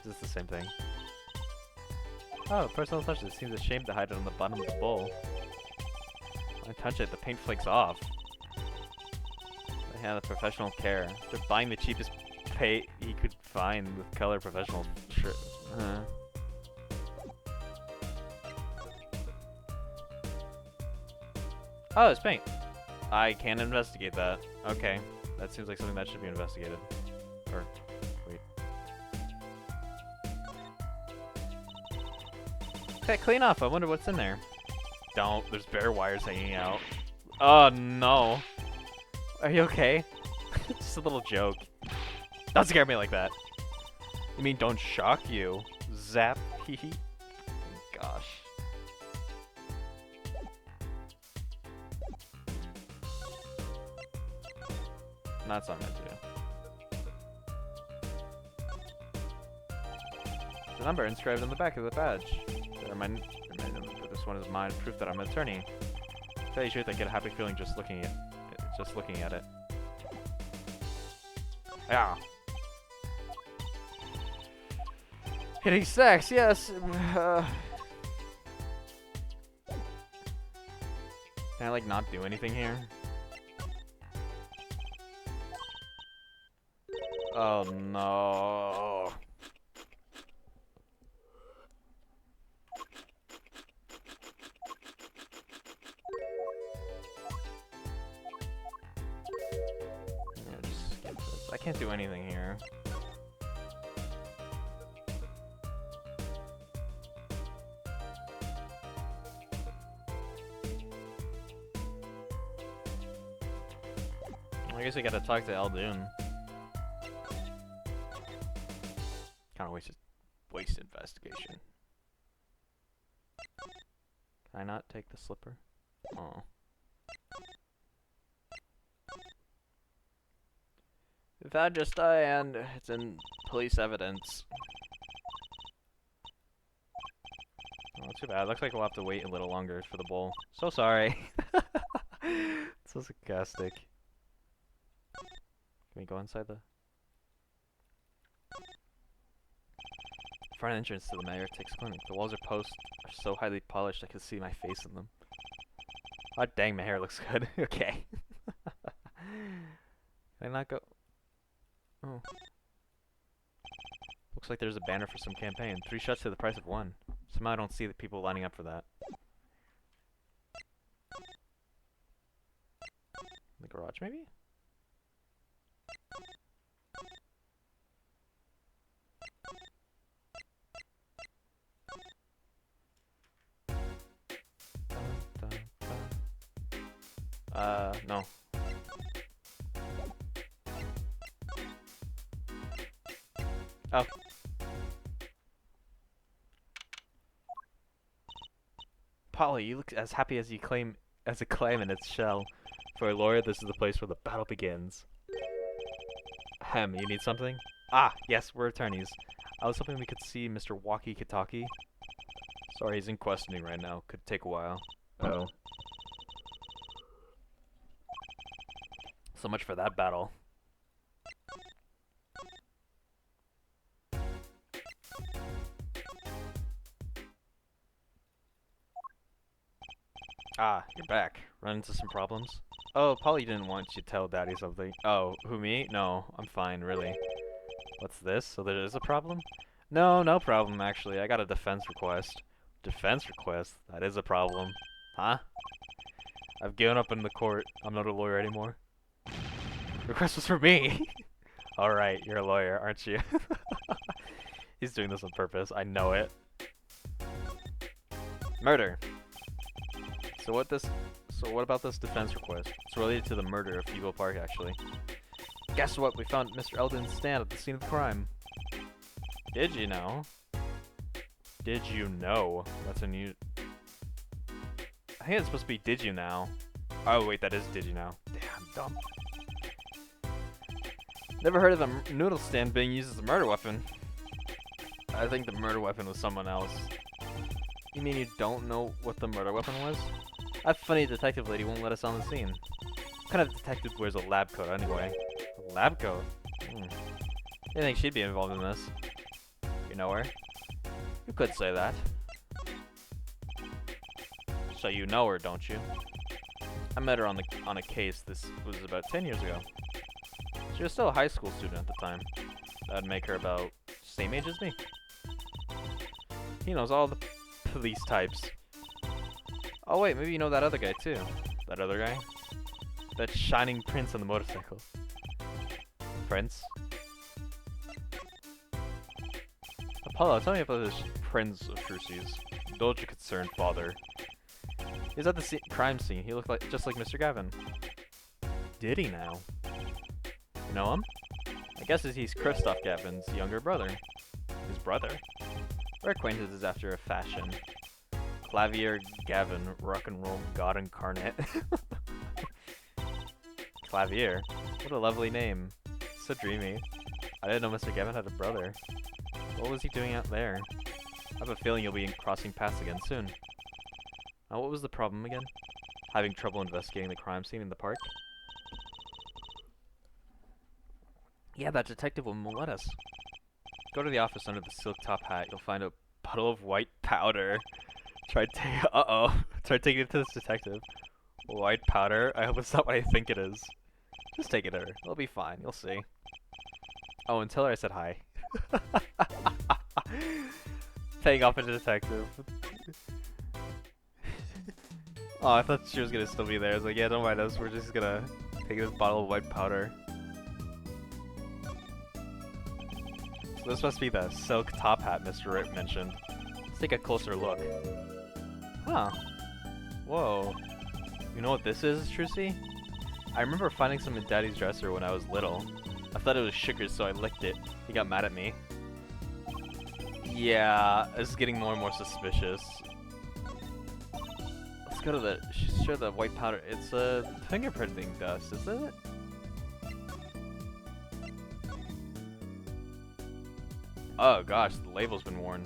this the same thing? Oh, personal touch. It seems ashamed to hide it on the bottom of the bowl. When I touch it, the paint flakes off. Yeah, the professional care. They're buying the cheapest paint he could find with color professional shirt. Oh, it's paint. I can investigate that. Okay. That seems like something that should be investigated. Or, wait. Okay, clean up. I wonder what's in there. Don't. There's bare wires hanging out. Oh, no. Are you okay? Just a little joke. Don't scare me like that. You mean don't shock you? Zap. Hee hee. Gosh. That's not meant to do. The number inscribed on the back of the badge. This one is mine. Proof that I'm an attorney. To tell you the truth, I get a happy feeling just looking at it. Yeah. Hitting sex, yes. Can I like not do anything here? Oh no. Yeah, just skip this. I can't do anything here. I guess we gotta talk to Eldoon. Kind of waste investigation. Can I not take the slipper? Oh. We found your stuff and it's in police evidence. Oh, too bad. Looks like we'll have to wait a little longer for the bowl. So sorry. So sarcastic. Can we go inside the front entrance to the Mayor Tick's clinic? The walls are so highly polished I can see my face in them. Oh dang, my hair looks good. Okay. Can I not go? Oh. Looks like there's a banner for some campaign. 3 shots to the price of 1. Somehow I don't see the people lining up for that. The garage, maybe? No. Oh. Polly, you look as happy as a clam in its shell. For a lawyer, this is the place where the battle begins. Ahem, you need something? Ah, yes, we're attorneys. I was hoping we could see Mr. Walkie-Talkie. Sorry, he's in questioning right now. Could take a while. Uh-oh. So much for that battle. Ah, you're back. Run into some problems? Oh, Polly didn't want you to tell Daddy something. Oh, who, me? No, I'm fine, really. What's this? So there is a problem? No, no problem, actually. I got a defense request. Defense request? That is a problem. Huh? I've given up in the court. I'm not a lawyer anymore. Request was for me! Alright, you're a lawyer, aren't you? He's doing this on purpose. I know it. Murder. So what about this defense request? It's related to the murder of Eagle Park, actually. Guess what? We found Mr. Eldon's stand at the scene of the crime. Did you know? Did you know? That's a new... I think it's supposed to be did you now. Oh wait, that is did you now. Damn, dumb. Never heard of the noodle stand being used as a murder weapon. I think the murder weapon was someone else. You mean you don't know what the murder weapon was? That funny detective lady won't let us on the scene. What kind of detective wears a lab coat anyway? A lab coat? You think she'd be involved in this? You know her? You could say that. So you know her, don't you? I met her on a case. This was about 10 years ago. She was still a high school student at the time. That'd make her about the same age as me. He knows all the police types. Oh wait, maybe you know that other guy too. That other guy? That shining prince on the motorcycle. Prince? Apollo, tell me about this Prince of Trucy's. Indulge your concerned father. He was at the crime scene. He looked like just like Mr. Gavin. Did he now? You know him? I guess he's Kristoff Gavin's younger brother. His brother? We're acquaintances after a fashion. Clavier Gavin, rock and roll god incarnate. Clavier? What a lovely name. So dreamy. I didn't know Mr. Gavin had a brother. What was he doing out there? I have a feeling you'll be crossing paths again soon. Now, what was the problem again? Having trouble investigating the crime scene in the park? Yeah, that detective won't let us. Go to the office under the silk top hat. You'll find a puddle of white powder. Try taking it to this detective. White powder? I hope it's not what I think it is. Just take it to her. It'll be fine. You'll see. Oh, and tell her I said hi. Paying off a detective. Oh, I thought she was gonna still be there. I was like, yeah, don't mind us. We're just gonna take this bottle of white powder. So this must be the silk top hat Mr. Rip mentioned. Let's take a closer look. Huh. Whoa. You know what this is, Trucy? I remember finding some in Daddy's dresser when I was little. I thought it was sugar, so I licked it. He got mad at me. Yeah, this is getting more and more suspicious. Let's go to the... Sure, the white powder. It's a fingerprinting dust, isn't it? Oh gosh, the label's been worn.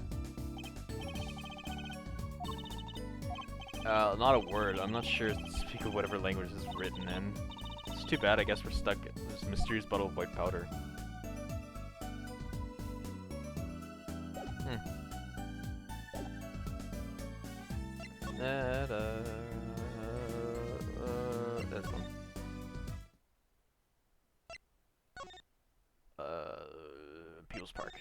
Not a word. I'm not sure to speak of whatever language this is written in. It's too bad, I guess we're stuck in this mysterious bottle of white powder. This one. People's Park.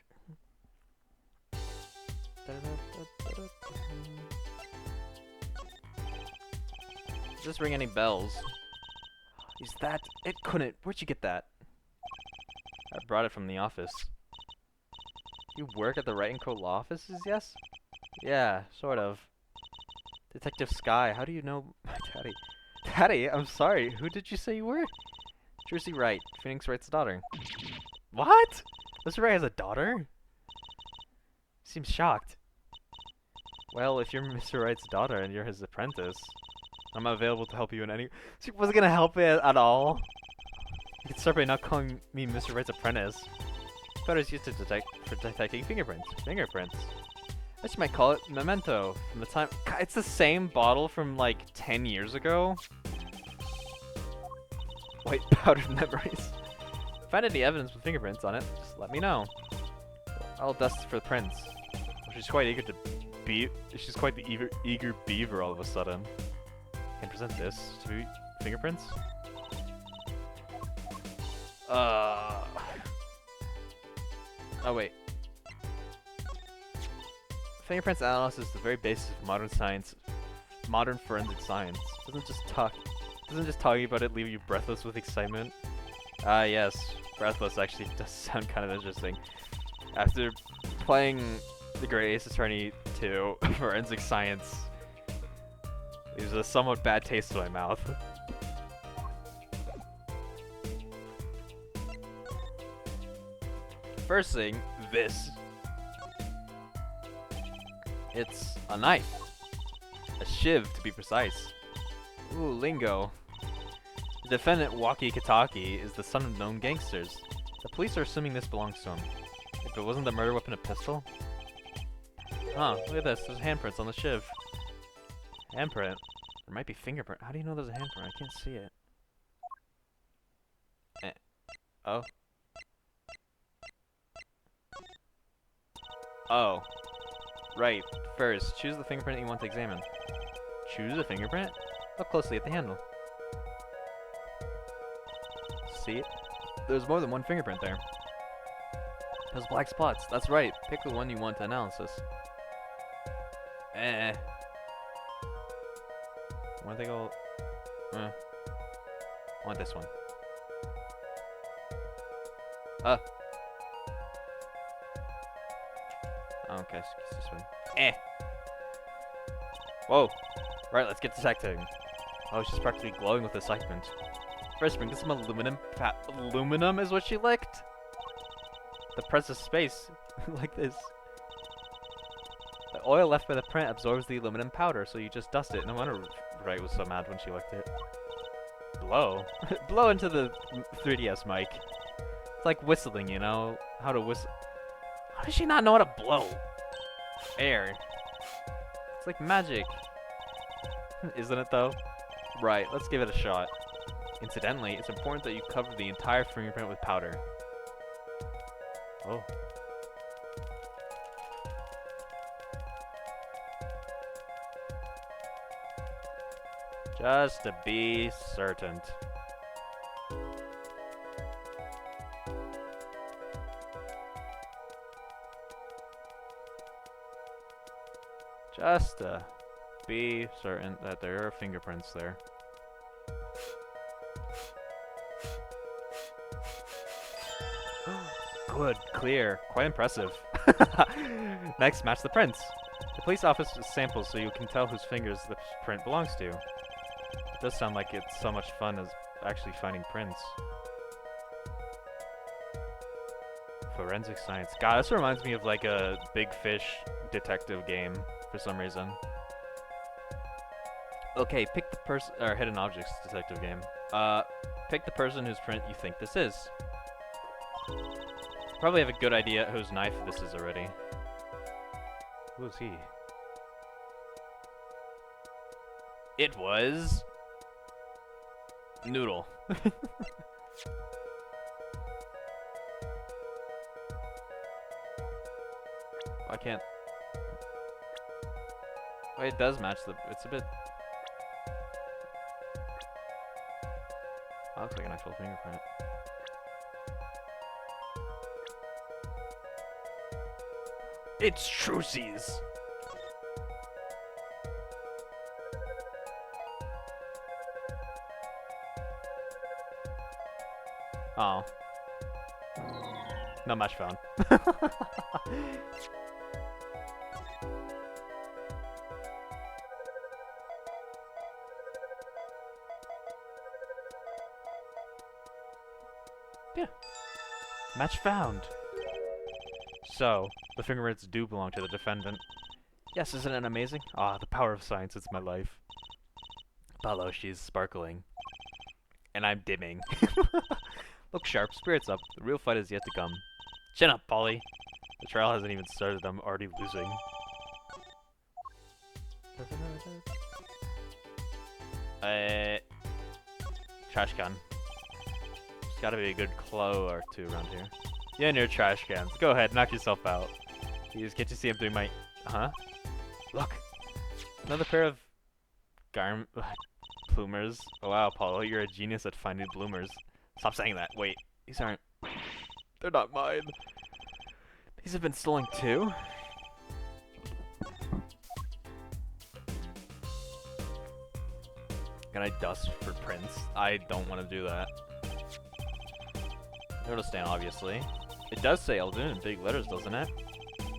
Does this ring any bells? Is that... It couldn't. Where'd you get that? I brought it from the office. You work at the Wright & Co. law offices, yes? Yeah, sort of. Detective Sky, how do you know my daddy? Daddy? I'm sorry, who did you say you were? Trucy Wright, Phoenix Wright's daughter. What? Mr. Wright has a daughter? Seems shocked. Well, if you're Mr. Wright's daughter and you're his apprentice, I'm available to help you in any... She wasn't gonna help it at all. You could start by not calling me Mr. Wright's apprentice. Powder's used to detecting fingerprints. Fingerprints. I just might call it Memento. From the time... God, it's the same bottle from like 10 years ago. White powdered memories. Find any evidence with fingerprints on it, just let me know. I'll dust for the prints. She's quite eager to be... She's quite the eager beaver all of a sudden. Can present this to be fingerprints? Oh wait. Fingerprints analysis is the very basis of modern science, modern forensic science. Doesn't just talking about it leave you breathless with excitement? Ah yes, breathless actually does sound kind of interesting. After playing the Great Ace Attorney 2, forensic science leaves a somewhat bad taste in my mouth. First thing, this. It's a knife. A shiv, to be precise. Ooh, lingo. The defendant, Waki Kataki, is the son of known gangsters. The police are assuming this belongs to him. If it wasn't the murder weapon, a pistol? Huh, look at this. There's handprints on the shiv. Handprint? There might be fingerprint. How do you know there's a handprint? I can't see it. Oh. Oh. Right. First, choose the fingerprint you want to examine. Choose a fingerprint? Look closely at the handle. See it? There's more than one fingerprint there. Those black spots. That's right. Pick the one you want to analysis. Wanna take a... I want this one. Okay, it's this one. Whoa. Right, let's get this acting. Oh, she's practically glowing with excitement. First, bring some aluminum. Aluminum is what she licked? The precious space. Like this. The oil left by the print absorbs the aluminum powder, so you just dust it. No wonder Wright was so mad when she licked it. Blow? Blow into the 3DS mic. It's like whistling, you know? How to whistle. How does she not know how to blow? Air. It's like magic. Isn't it though? Right, let's give it a shot. Incidentally, it's important that you cover the entire fingerprint with powder. Oh. Just to be certain. Just to be certain that there are fingerprints there. Good, clear, quite impressive. Next, match the prints. The police office samples so you can tell whose fingers the print belongs to. It does sound like it's so much fun as actually finding prints. Forensic science. God, this reminds me of like a Big Fish detective game for some reason. Okay, pick the person, or hidden objects detective game. Pick the person whose print you think this is. Probably have a good idea whose knife this is already. Who is he? It was... Noodle. I can't... Oh, it does match the... It's a bit... That looks like an actual fingerprint. It's Trucy's! Oh. No match found. Yeah. Match found. So, the fingerprints do belong to the defendant. Yes, isn't it amazing? Ah, the power of science, it's my life. Apollo, she's sparkling. And I'm dimming. Look sharp, spirits up. The real fight is yet to come. Chin up, Polly. The trial hasn't even started, I'm already losing. Trash can. There's gotta be a good claw or two around here. Yeah, near trash cans. Go ahead, knock yourself out. You just get to see him doing my... Huh? Look! Another pair of... Bloomers. Oh, wow, Apollo, you're a genius at finding bloomers. Stop saying that. Wait, these aren't... They're not mine. These have been stolen too? Can I dust for prints? I don't want to do that. It'll stand, obviously. It does say Elden in big letters, doesn't it?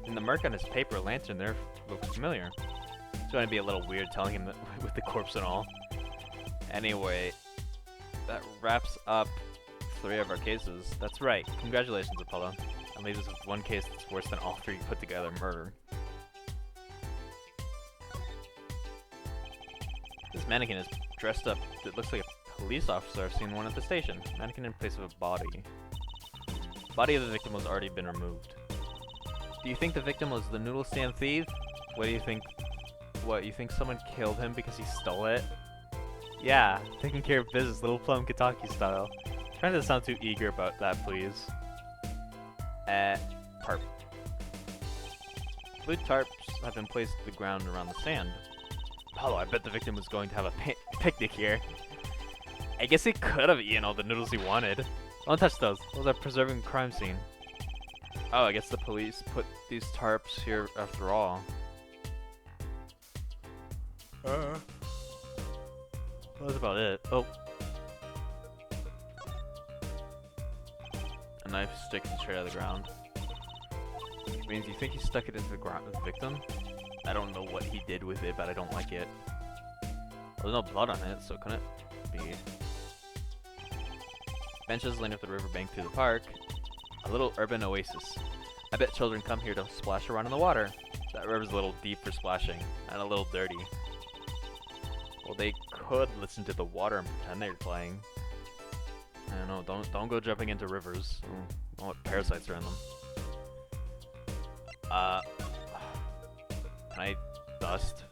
In the murk on his paper lantern there looks familiar. It's going to be a little weird telling him that with the corpse and all. Anyway, that wraps up 3 of our cases. That's right. Congratulations, Apollo. And leaves us with one case that's worse than all 3 put together murder. This mannequin is dressed up. It looks like a police officer. I've seen one at the station. Mannequin in place of a body. Body of the victim has already been removed. Do you think the victim was the noodle stand thief? What do you think? What, you think someone killed him because he stole it? Yeah, taking care of business, Little Plum Kitaki style. Trying to sound too eager about that, please. Tarp. Blue tarps have been placed to the ground around the sand. Apollo, I bet the victim was going to have a picnic here. I guess he could have eaten all the noodles he wanted. Don't touch those. Those are preserving crime scene. Oh, I guess the police put these tarps here after all. Well, that's about it. Oh. A knife sticking straight out of the ground. Means you think he stuck it into the ground, the victim? I don't know what he did with it, but I don't like it. Well, there's no blood on it, so couldn't be. Benches line up the riverbank through the park. A little urban oasis. I bet children come here to splash around in the water. That river's a little deep for splashing, and a little dirty. Well, they could listen to the water and pretend they're playing. I don't know, don't go jumping into rivers. Don't let parasites are in them. Can I dust?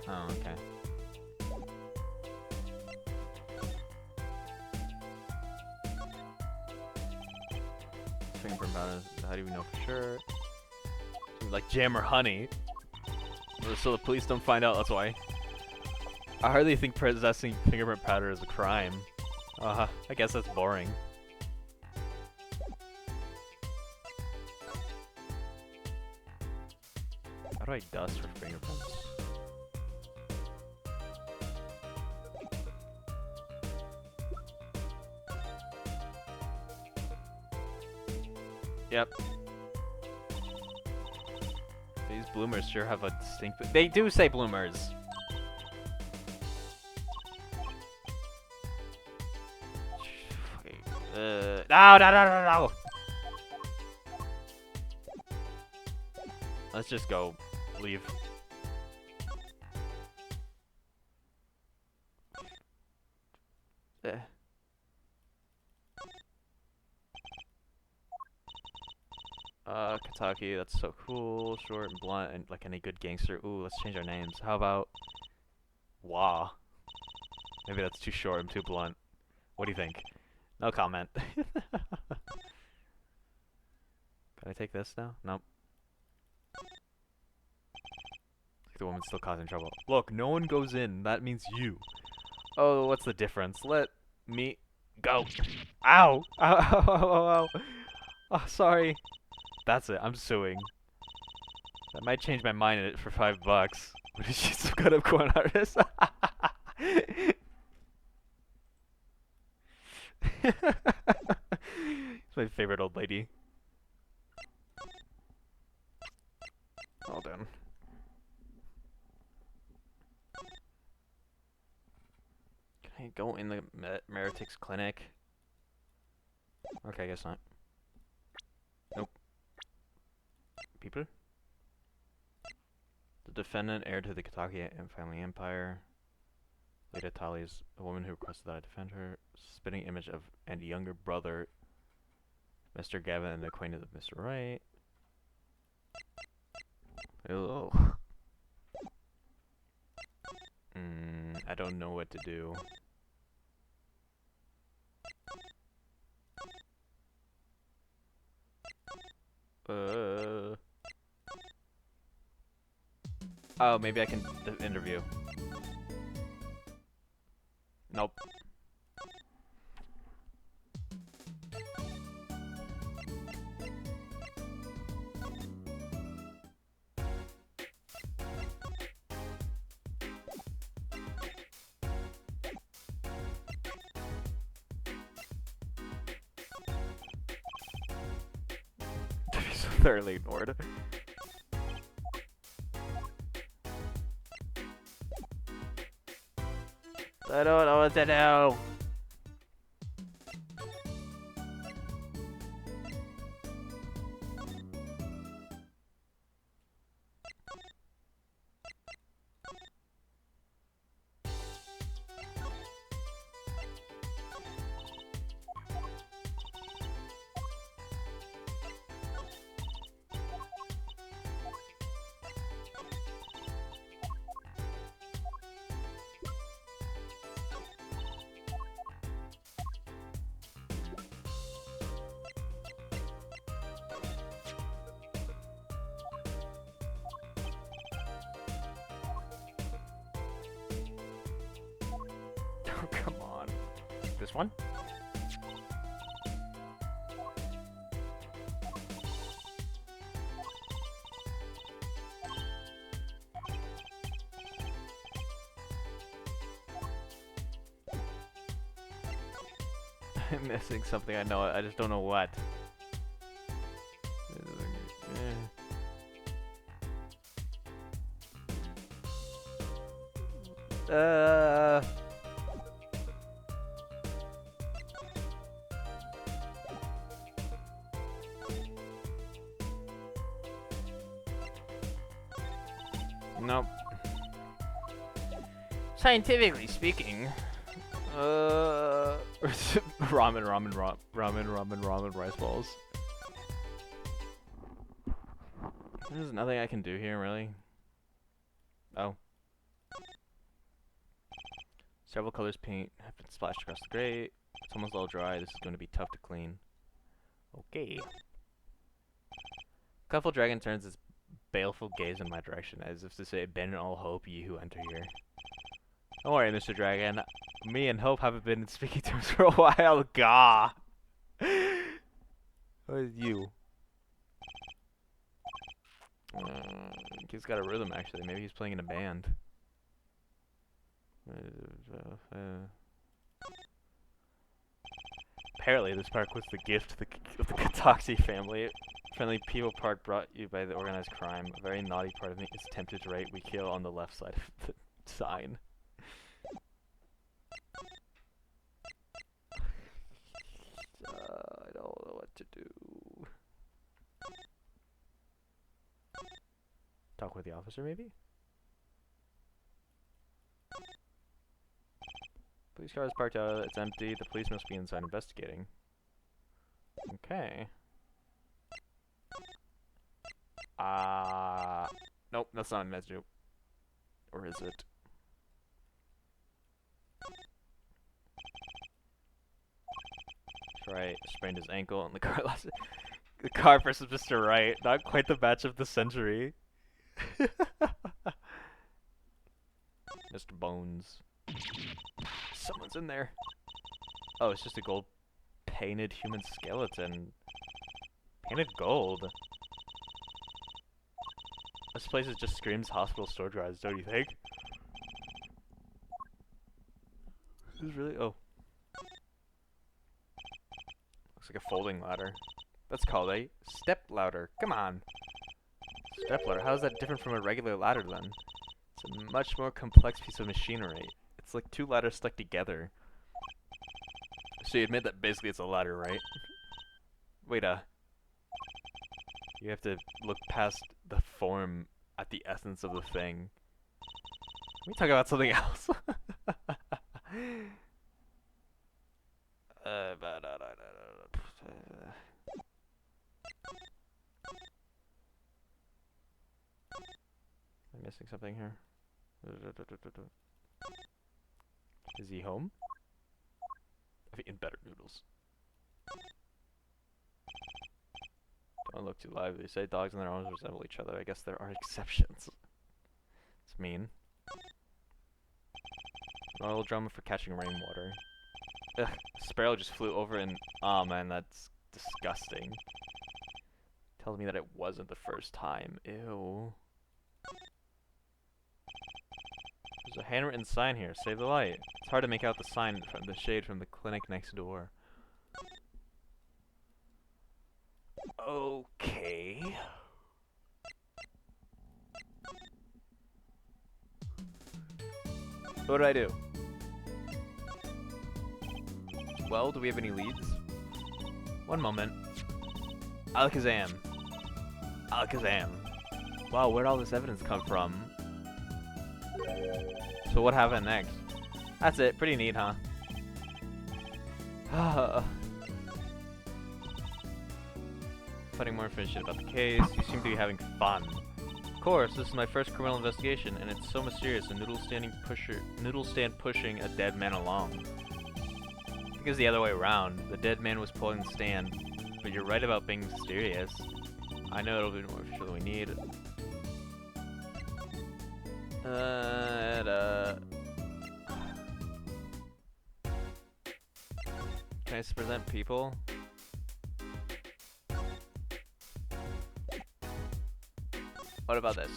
Oh, okay. Fingerprint powder, how do we know for sure? Like jam or honey. So the police don't find out, that's why. I hardly think possessing fingerprint powder is a crime. I guess that's boring. How do I dust for fingerprints? Yep. These bloomers sure have a distinct... They do say bloomers! No! Let's just go. Leave. Kentucky, that's so cool. Short and blunt and like any good gangster. Ooh, let's change our names. How about Wah? Maybe that's too short and too blunt. What do you think? No comment. Can I take this now? Nope. Like the woman's still causing trouble. Look, no one goes in. That means you. Oh, what's the difference? Let me go. Ow! Ow, ow, ow, ow, ow. Oh, sorry. That's it. I'm suing. That might change my mind in it for $5. But she's some kind of corn artist. It's my favorite old lady. Hold on. Can I go in the Meritix clinic? Okay, I guess not. Nope. People? The defendant, heir to the Kentucky family empire. Leda Tallies, a woman who requested that I defend her. Spitting image of and younger brother, Mr. Gavin, and acquaintance of Mr. Wright. Oh. I don't know what to do. Oh, maybe I can interview. Nope. To be so thoroughly ignored. I don't know what to do. Oh, come on. This one? I'm missing something. I know it. I just don't know what. Uh. Nope. Scientifically speaking, ramen, rice balls. There's nothing I can do here, really. Oh. Several colors paint have been splashed across the grate. It's almost all dry. This is going to be tough to clean. Okay. Cuffle Dragon turns its baleful gaze in my direction, as if to say, "Abandon all hope, ye who enter here." Don't worry, Mr. Dragon. Me and Hope haven't been in speaking terms for a while. Gah. What is you? He's got a rhythm, actually. Maybe he's playing in a band. Apparently, this park was the gift of the Kataxi family. Friendly People Park brought you by the organized crime. A very naughty part of me is tempted to write "We kill" on the left side of the sign. I don't know what to do. Talk with the officer, maybe? Police car is parked out. It's empty. The police must be inside investigating. Okay. Nope, that's not a message. Or is it? That's right. Sprained his ankle and the car lost it. The car versus Mr. Right. Not quite the match of the century. Mr. Bones. Someone's in there. Oh, it's just a gold painted human skeleton. Painted gold. This place just screams hospital store drives, don't you think? This is really... oh. Looks like a folding ladder. That's called a step ladder. Come on. Step ladder. How is that different from a regular ladder then? It's a much more complex piece of machinery. It's like two ladders stuck together. So you admit that basically it's a ladder, right? Wait, you have to look past the form at the essence of the thing. Can we talk about something else? Am I missing something here? Is he home? I've eaten better noodles. Don't look too lively. They say dogs and their owners resemble each other. I guess there are exceptions. It's mean. Oil drama for catching rainwater. Ugh, sparrow just flew over and... oh man, that's disgusting. Tells me that it wasn't the first time. Ew. There's a handwritten sign here. Save the light. It's hard to make out the sign from the shade from the clinic next door. Okay. What do I do? Well, do we have any leads? One moment. Alakazam. Alakazam. Wow, where'd all this evidence come from? So what happened next? That's it. Pretty neat, huh? Finding more information about the case. You seem to be having fun. Of course, this is my first criminal investigation, and it's so mysterious. A noodle stand pushing a dead man along. I think it's the other way around. The dead man was pulling the stand, but you're right about being mysterious. I know it'll be more sure than we need. Can I present people? What about this?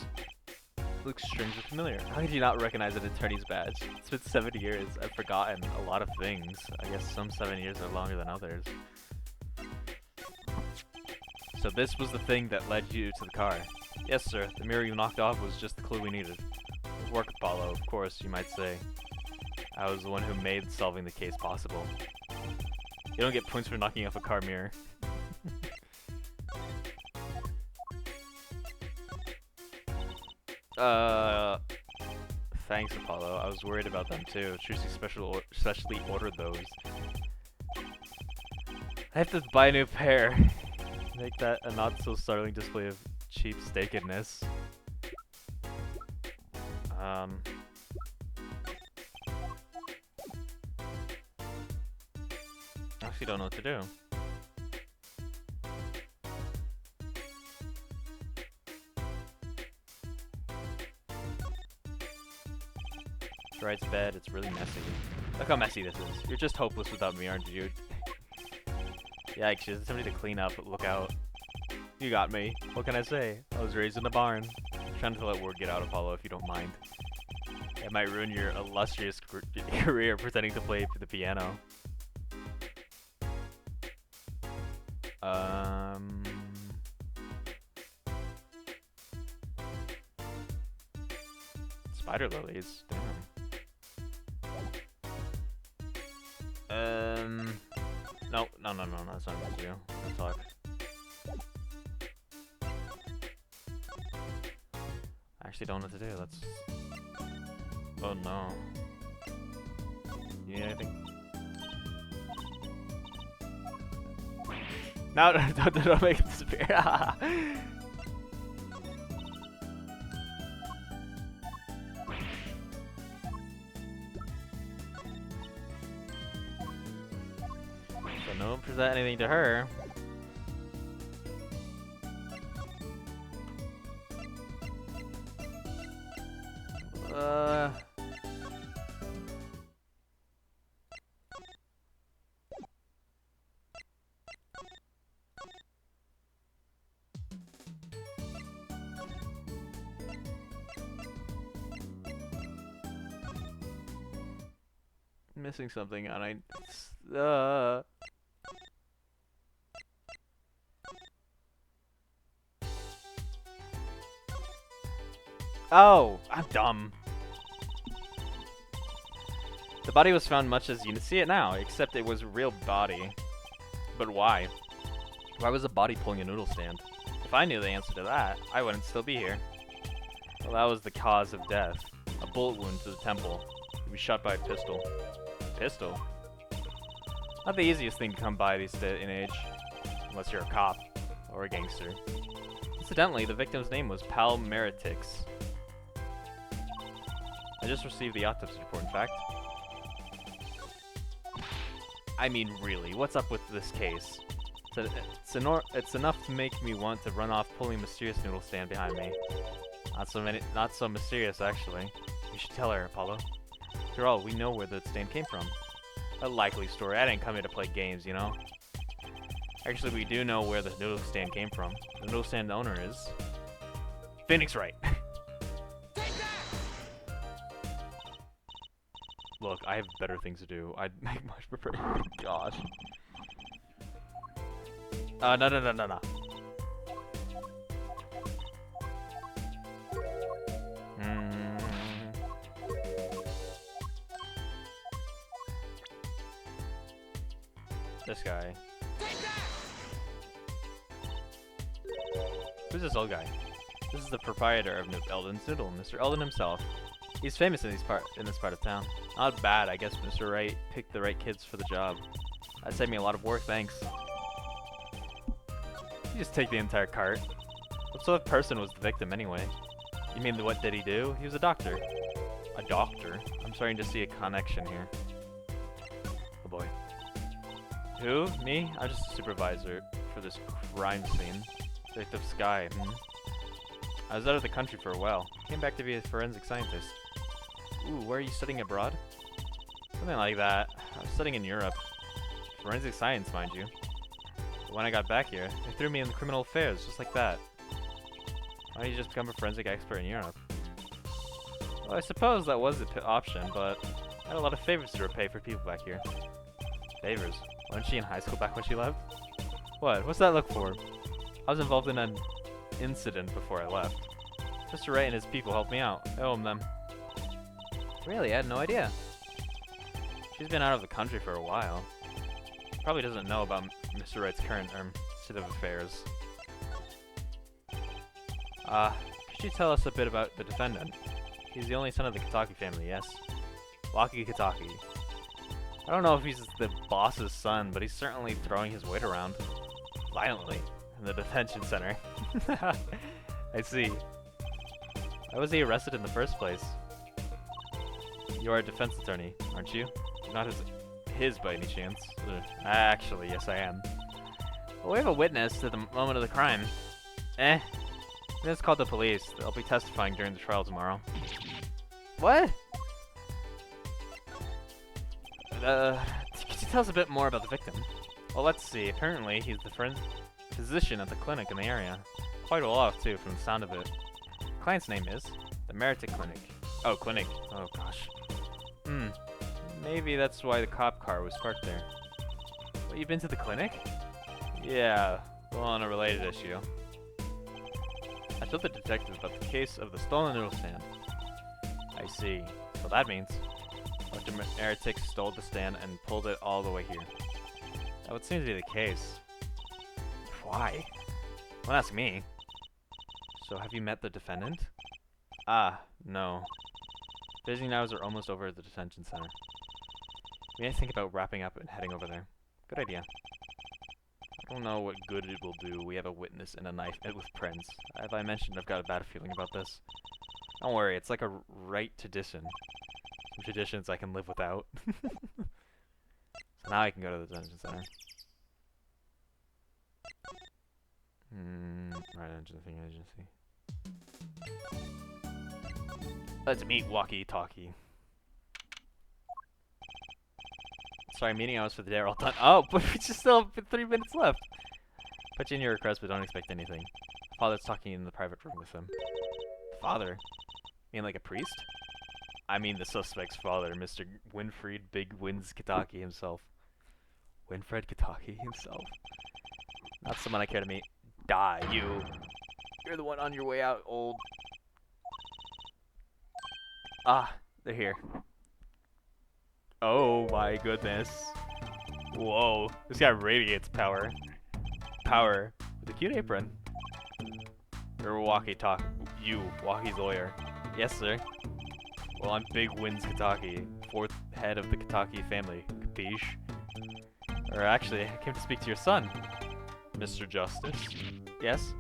looks strangely familiar. How could you not recognize an attorney's badge? It's been 7 years. I've forgotten a lot of things. I guess some 7 years are longer than others. So this was the thing that led you to the car. Yes, sir. The mirror you knocked off was just the clue we needed. Good work, Apollo. Of course, you might say. I was the one who made solving the case possible. You don't get points for knocking off a car mirror. Thanks, Apollo. I was worried about them too. Trucy specially ordered those. I have to buy a new pair. Make that a not so startling display of cheapskakedness. I actually don't know what to do. Wright's bed, it's really messy. Look how messy this is. You're just hopeless without me, aren't you? Yikes, there's somebody to clean up, look out. You got me. What can I say? I was raised in a barn. I'm trying to let word get out, Apollo, if you don't mind. It might ruin your illustrious career pretending to play the piano. Spider lilies, damn. No, that's not what to do. Let's talk. I actually don't know what to do. Let's. Oh no. You need anything? No, don't make it disappear. So don't present anything to her. Missing something, and Oh, I'm dumb. The body was found much as you see it now, except it was a real body. But why? Why was the body pulling a noodle stand? If I knew the answer to that, I wouldn't still be here. Well, that was the cause of death. A bullet wound to the temple. He was shot by a pistol. Pistol? Not the easiest thing to come by these days in age. Unless you're a cop. Or a gangster. Incidentally, the victim's name was Pal Meritix. I just received the autopsy report, in fact. I mean, really, what's up with this case? It's enough to make me want to run off pulling a mysterious noodle stand behind me. Not so mysterious, actually. You should tell her, Apollo. After all, we know where the stand came from. A likely story. I didn't come here to play games, you know? Actually, we do know where the noodle stand came from. The noodle stand owner is... Phoenix Wright. Look, I have better things to do. I'd make much prefer. Gosh. No. This guy. Who's this old guy? This is the proprietor of Eldon's Noodle, Mr. Eldon himself. He's famous in this part of town. Not bad, I guess Mr. Wright picked the right kids for the job. That saved me a lot of work, thanks. You just take the entire cart. What sort of person was the victim anyway? You mean what did he do? He was a doctor. A doctor? I'm starting to see a connection here. Oh boy. Who? Me? I'm just a supervisor for this crime scene. Detective Sky. I was out of the country for a while. Came back to be a forensic scientist. Ooh, where are you studying abroad? Something like that. I was studying in Europe. Forensic science, mind you. But when I got back here, they threw me in criminal affairs, just like that. Why don't you just become a forensic expert in Europe? Well, I suppose that was the option, but I had a lot of favors to repay for people back here. Favors? Wasn't she in high school back when she left? What? What's that look for? I was involved in an incident before I left. Mr. Wright and his people helped me out. I owe them. Really? I had no idea. She's been out of the country for a while. Probably doesn't know about Mr. Wright's current state of affairs. Could you tell us a bit about the defendant? He's the only son of the Kitaki family, yes? Waki Kitaki. I don't know if he's the boss's son, but he's certainly throwing his weight around. Violently. In the detention center. I see. Why was he arrested in the first place? You are a defense attorney, aren't you? You're not his by any chance. Actually, yes I am. Well, we have a witness to the moment of the crime. Let's call the police. They'll be testifying during the trial tomorrow. What? Could you tell us a bit more about the victim? Well, let's see. Apparently, he's the physician at the clinic in the area. Quite well off, too, from the sound of it. The client's name is the Meritic Clinic. Oh, clinic. Oh, gosh. Maybe that's why the cop car was parked there. Well, you've been to the clinic? Yeah, well, on a related issue. I told the detective about the case of the stolen noodle stand. I see. So that means Dr. Meritic stole the stand and pulled it all the way here. That would seem to be the case. Why? Don't ask me. So have you met the defendant? No. Visiting hours are almost over at the detention center. We may think about wrapping up and heading over there. Good idea. I don't know what good it will do. We have a witness and a knife with prints. As I mentioned, I've got a bad feeling about this. Don't worry, it's like a right tradition. Some traditions I can live without. So now I can go to the detention center. Right, agency. Let's meet Walkie Talkie. Sorry, meeting hours for the day are all done. Oh, but we just still have 3 minutes left. Put you in your request, but don't expect anything. Father's talking in the private room with him. Father? You mean like a priest? I mean the suspect's father, Mr. Winfried Big Wins Kitaki himself. Winfred Kitaki himself? Not someone I care to meet. Die, you. You're the one on your way out, old. Ah, they're here. Oh my goodness. Whoa, this guy radiates power. Power. With a cute apron. You're Walkie's lawyer. Yes, sir. Well, I'm Big Wins Kitaki, 4th head of the Kitaki family. Capiche? Or actually, I came to speak to your son. Mr. Justice? Yes?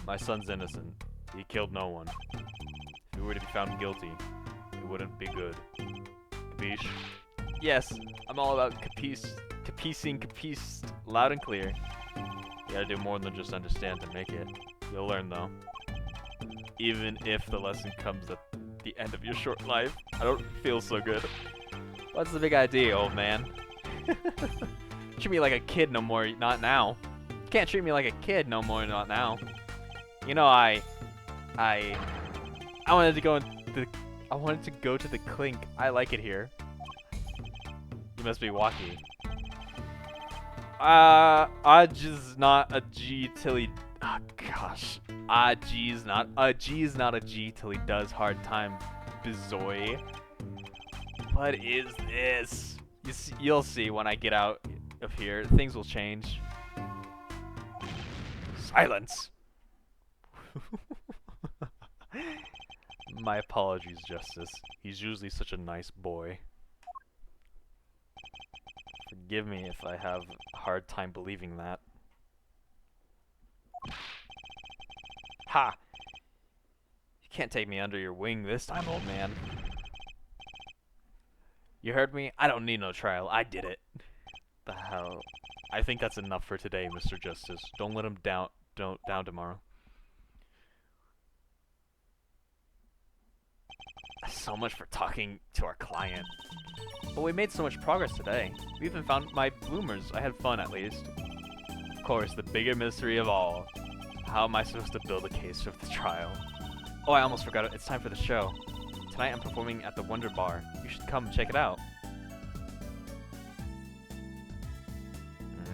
My son's innocent. He killed no one. If he were to be found guilty, it wouldn't be good. Capiche? Yes, I'm all about capicing loud and clear. You gotta do more than just understand to make it. You'll learn though. Even if the lesson comes at the end of your short life, I don't feel so good. What's the big idea, old man? Treat me like a kid no more, not now. You can't treat me like a kid no more, not now. You know, I wanted to go to the clink. I like it here. You must be Walkie. G's not a G till he. Oh gosh. G's not a G till he does hard time. Bizoy. What is this? You'll see when I get out of here. Things will change. Silence. My apologies, Justice. He's usually such a nice boy. Forgive me if I have a hard time believing that. Ha! You can't take me under your wing this time, old man. You heard me? I don't need no trial. I did it. The hell? I think that's enough for today, Mr. Justice. Don't let him down tomorrow. So much for talking to our client. But we made so much progress today. We even found my bloomers. I had fun, at least. Of course, the bigger mystery of all. How am I supposed to build a case for the trial? Oh, I almost forgot it. It's time for the show. Tonight I'm performing at the Wonder Bar. You should come check it out.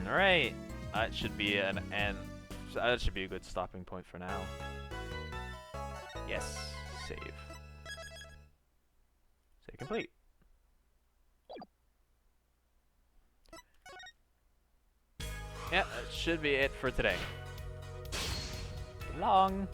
Alright. That should be an end. That should be a good stopping point for now. Yes. Save. Save complete. Yeah, that should be it for today. Long.